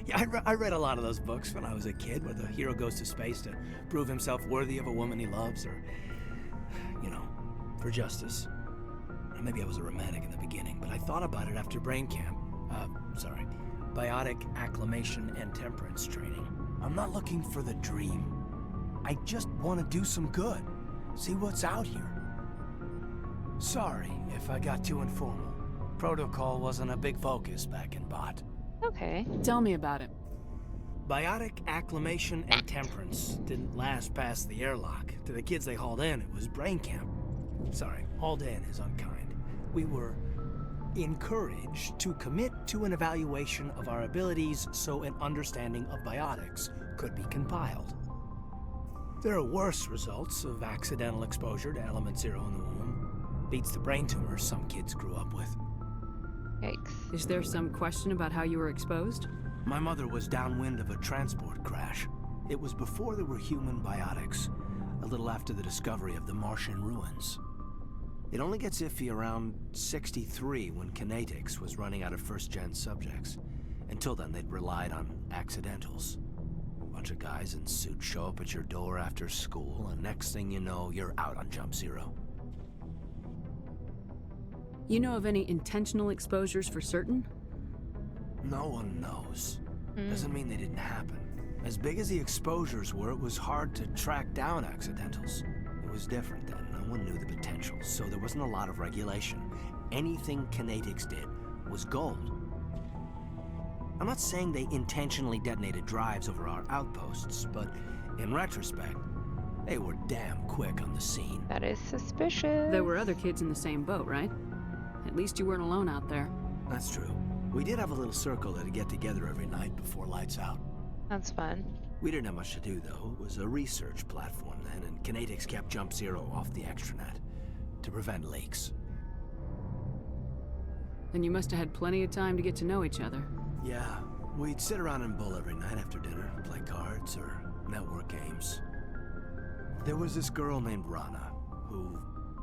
Yeah, I read a lot of those books when I was a kid, where the hero goes to space to prove himself worthy of a woman he loves, or, you know, for justice. Maybe I was a romantic in the beginning, but I thought about it after brain camp. Biotic acclimation and temperance training. I'm not looking for the dream. I just want to do some good. See what's out here. Sorry if I got too informal. Protocol wasn't a big focus back in Bot. Okay. Tell me about it. Biotic acclimation and temperance didn't last past the airlock. To the kids they hauled in, it was brain camp. Sorry, hauled in is unkind. We were encouraged to commit to an evaluation of our abilities so an understanding of biotics could be compiled. There are worse results of accidental exposure to Element Zero in the womb. Beats the brain tumors some kids grew up with. Yikes. Is there some question about how you were exposed? My mother was downwind of a transport crash. It was before there were human biotics, a little after the discovery of the Martian ruins. It only gets iffy around 63 when kinetics was running out of first-gen subjects. Until then, they'd relied on accidentals. A bunch of guys in suits show up at your door after school, and next thing you know, you're out on Jump Zero. You know of any intentional exposures for certain? No one knows. Doesn't mean they didn't happen. As big as the exposures were, it was hard to track down accidentals. It was different then. No one knew the potential, so there wasn't a lot of regulation. Anything kinetics did was gold. I'm not saying they intentionally detonated drives over our outposts, but in retrospect, they were damn quick on the scene. That is suspicious. There were other kids in the same boat, right? At least you weren't alone out there. That's true. We did have a little circle that'd get together every night before lights out. That's fun. We didn't have much to do, though. It was a research platform then, and kinetics kept Jump Zero off the extranet to prevent leaks. Then you must have had plenty of time to get to know each other. Yeah, we'd sit around and bull every night after dinner, play cards or network games. There was this girl named Rana, who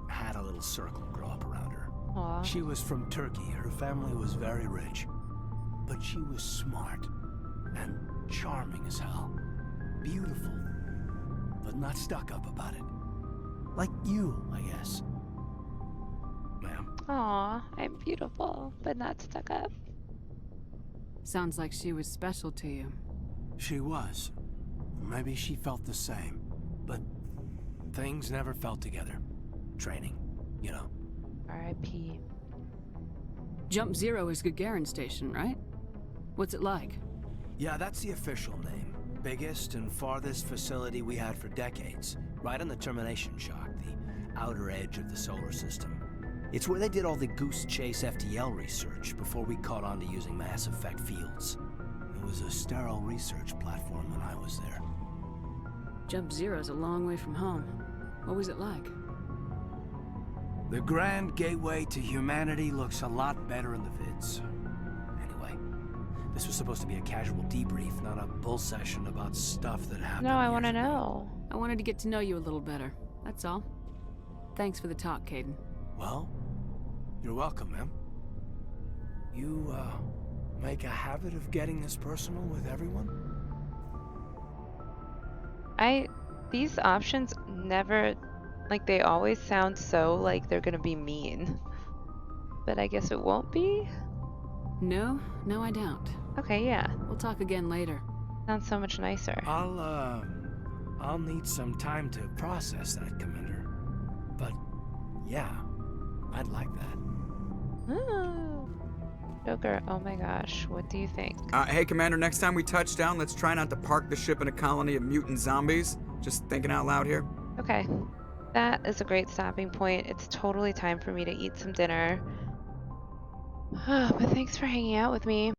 had a little circle grow up around her. Aww. She was from Turkey. Her family was very rich. But she was smart and charming as hell. Beautiful, but not stuck up about it. Like you, I guess. Ma'am. Aw, I'm beautiful, but not stuck up. Sounds like she was special to you. She was. Maybe she felt the same. But things never felt together. Training, you know. R.I.P. Jump Zero is Gagarin Station, right? What's it like? Yeah, that's the official name. Biggest and farthest facility we had for decades. Right on the termination shock, the outer edge of the solar system. It's where they did all the Goose Chase FTL research before we caught on to using mass effect fields. It was a sterile research platform when I was there. Jump Zero's a long way from home. What was it like? The grand gateway to humanity looks a lot better in the vids. Anyway, this was supposed to be a casual debrief, not a bull session about stuff that happened. No, I want to know. I wanted to get to know you a little better. That's all. Thanks for the talk, Caden. Well, you're welcome, ma'am. You, make a habit of getting this personal with everyone? These options never, like, they always sound so like they're gonna be mean. But I guess it won't be? No, I don't. Okay, yeah. We'll talk again later. Sounds so much nicer. I'll need some time to process that, Commander. But, yeah, I'd like that. Ooh. Joker, oh my gosh, what do you think? Hey, Commander, next time we touch down, let's try not to park the ship in a colony of mutant zombies. Just thinking out loud here. Okay. That is a great stopping point. It's totally time for me to eat some dinner. But thanks for hanging out with me.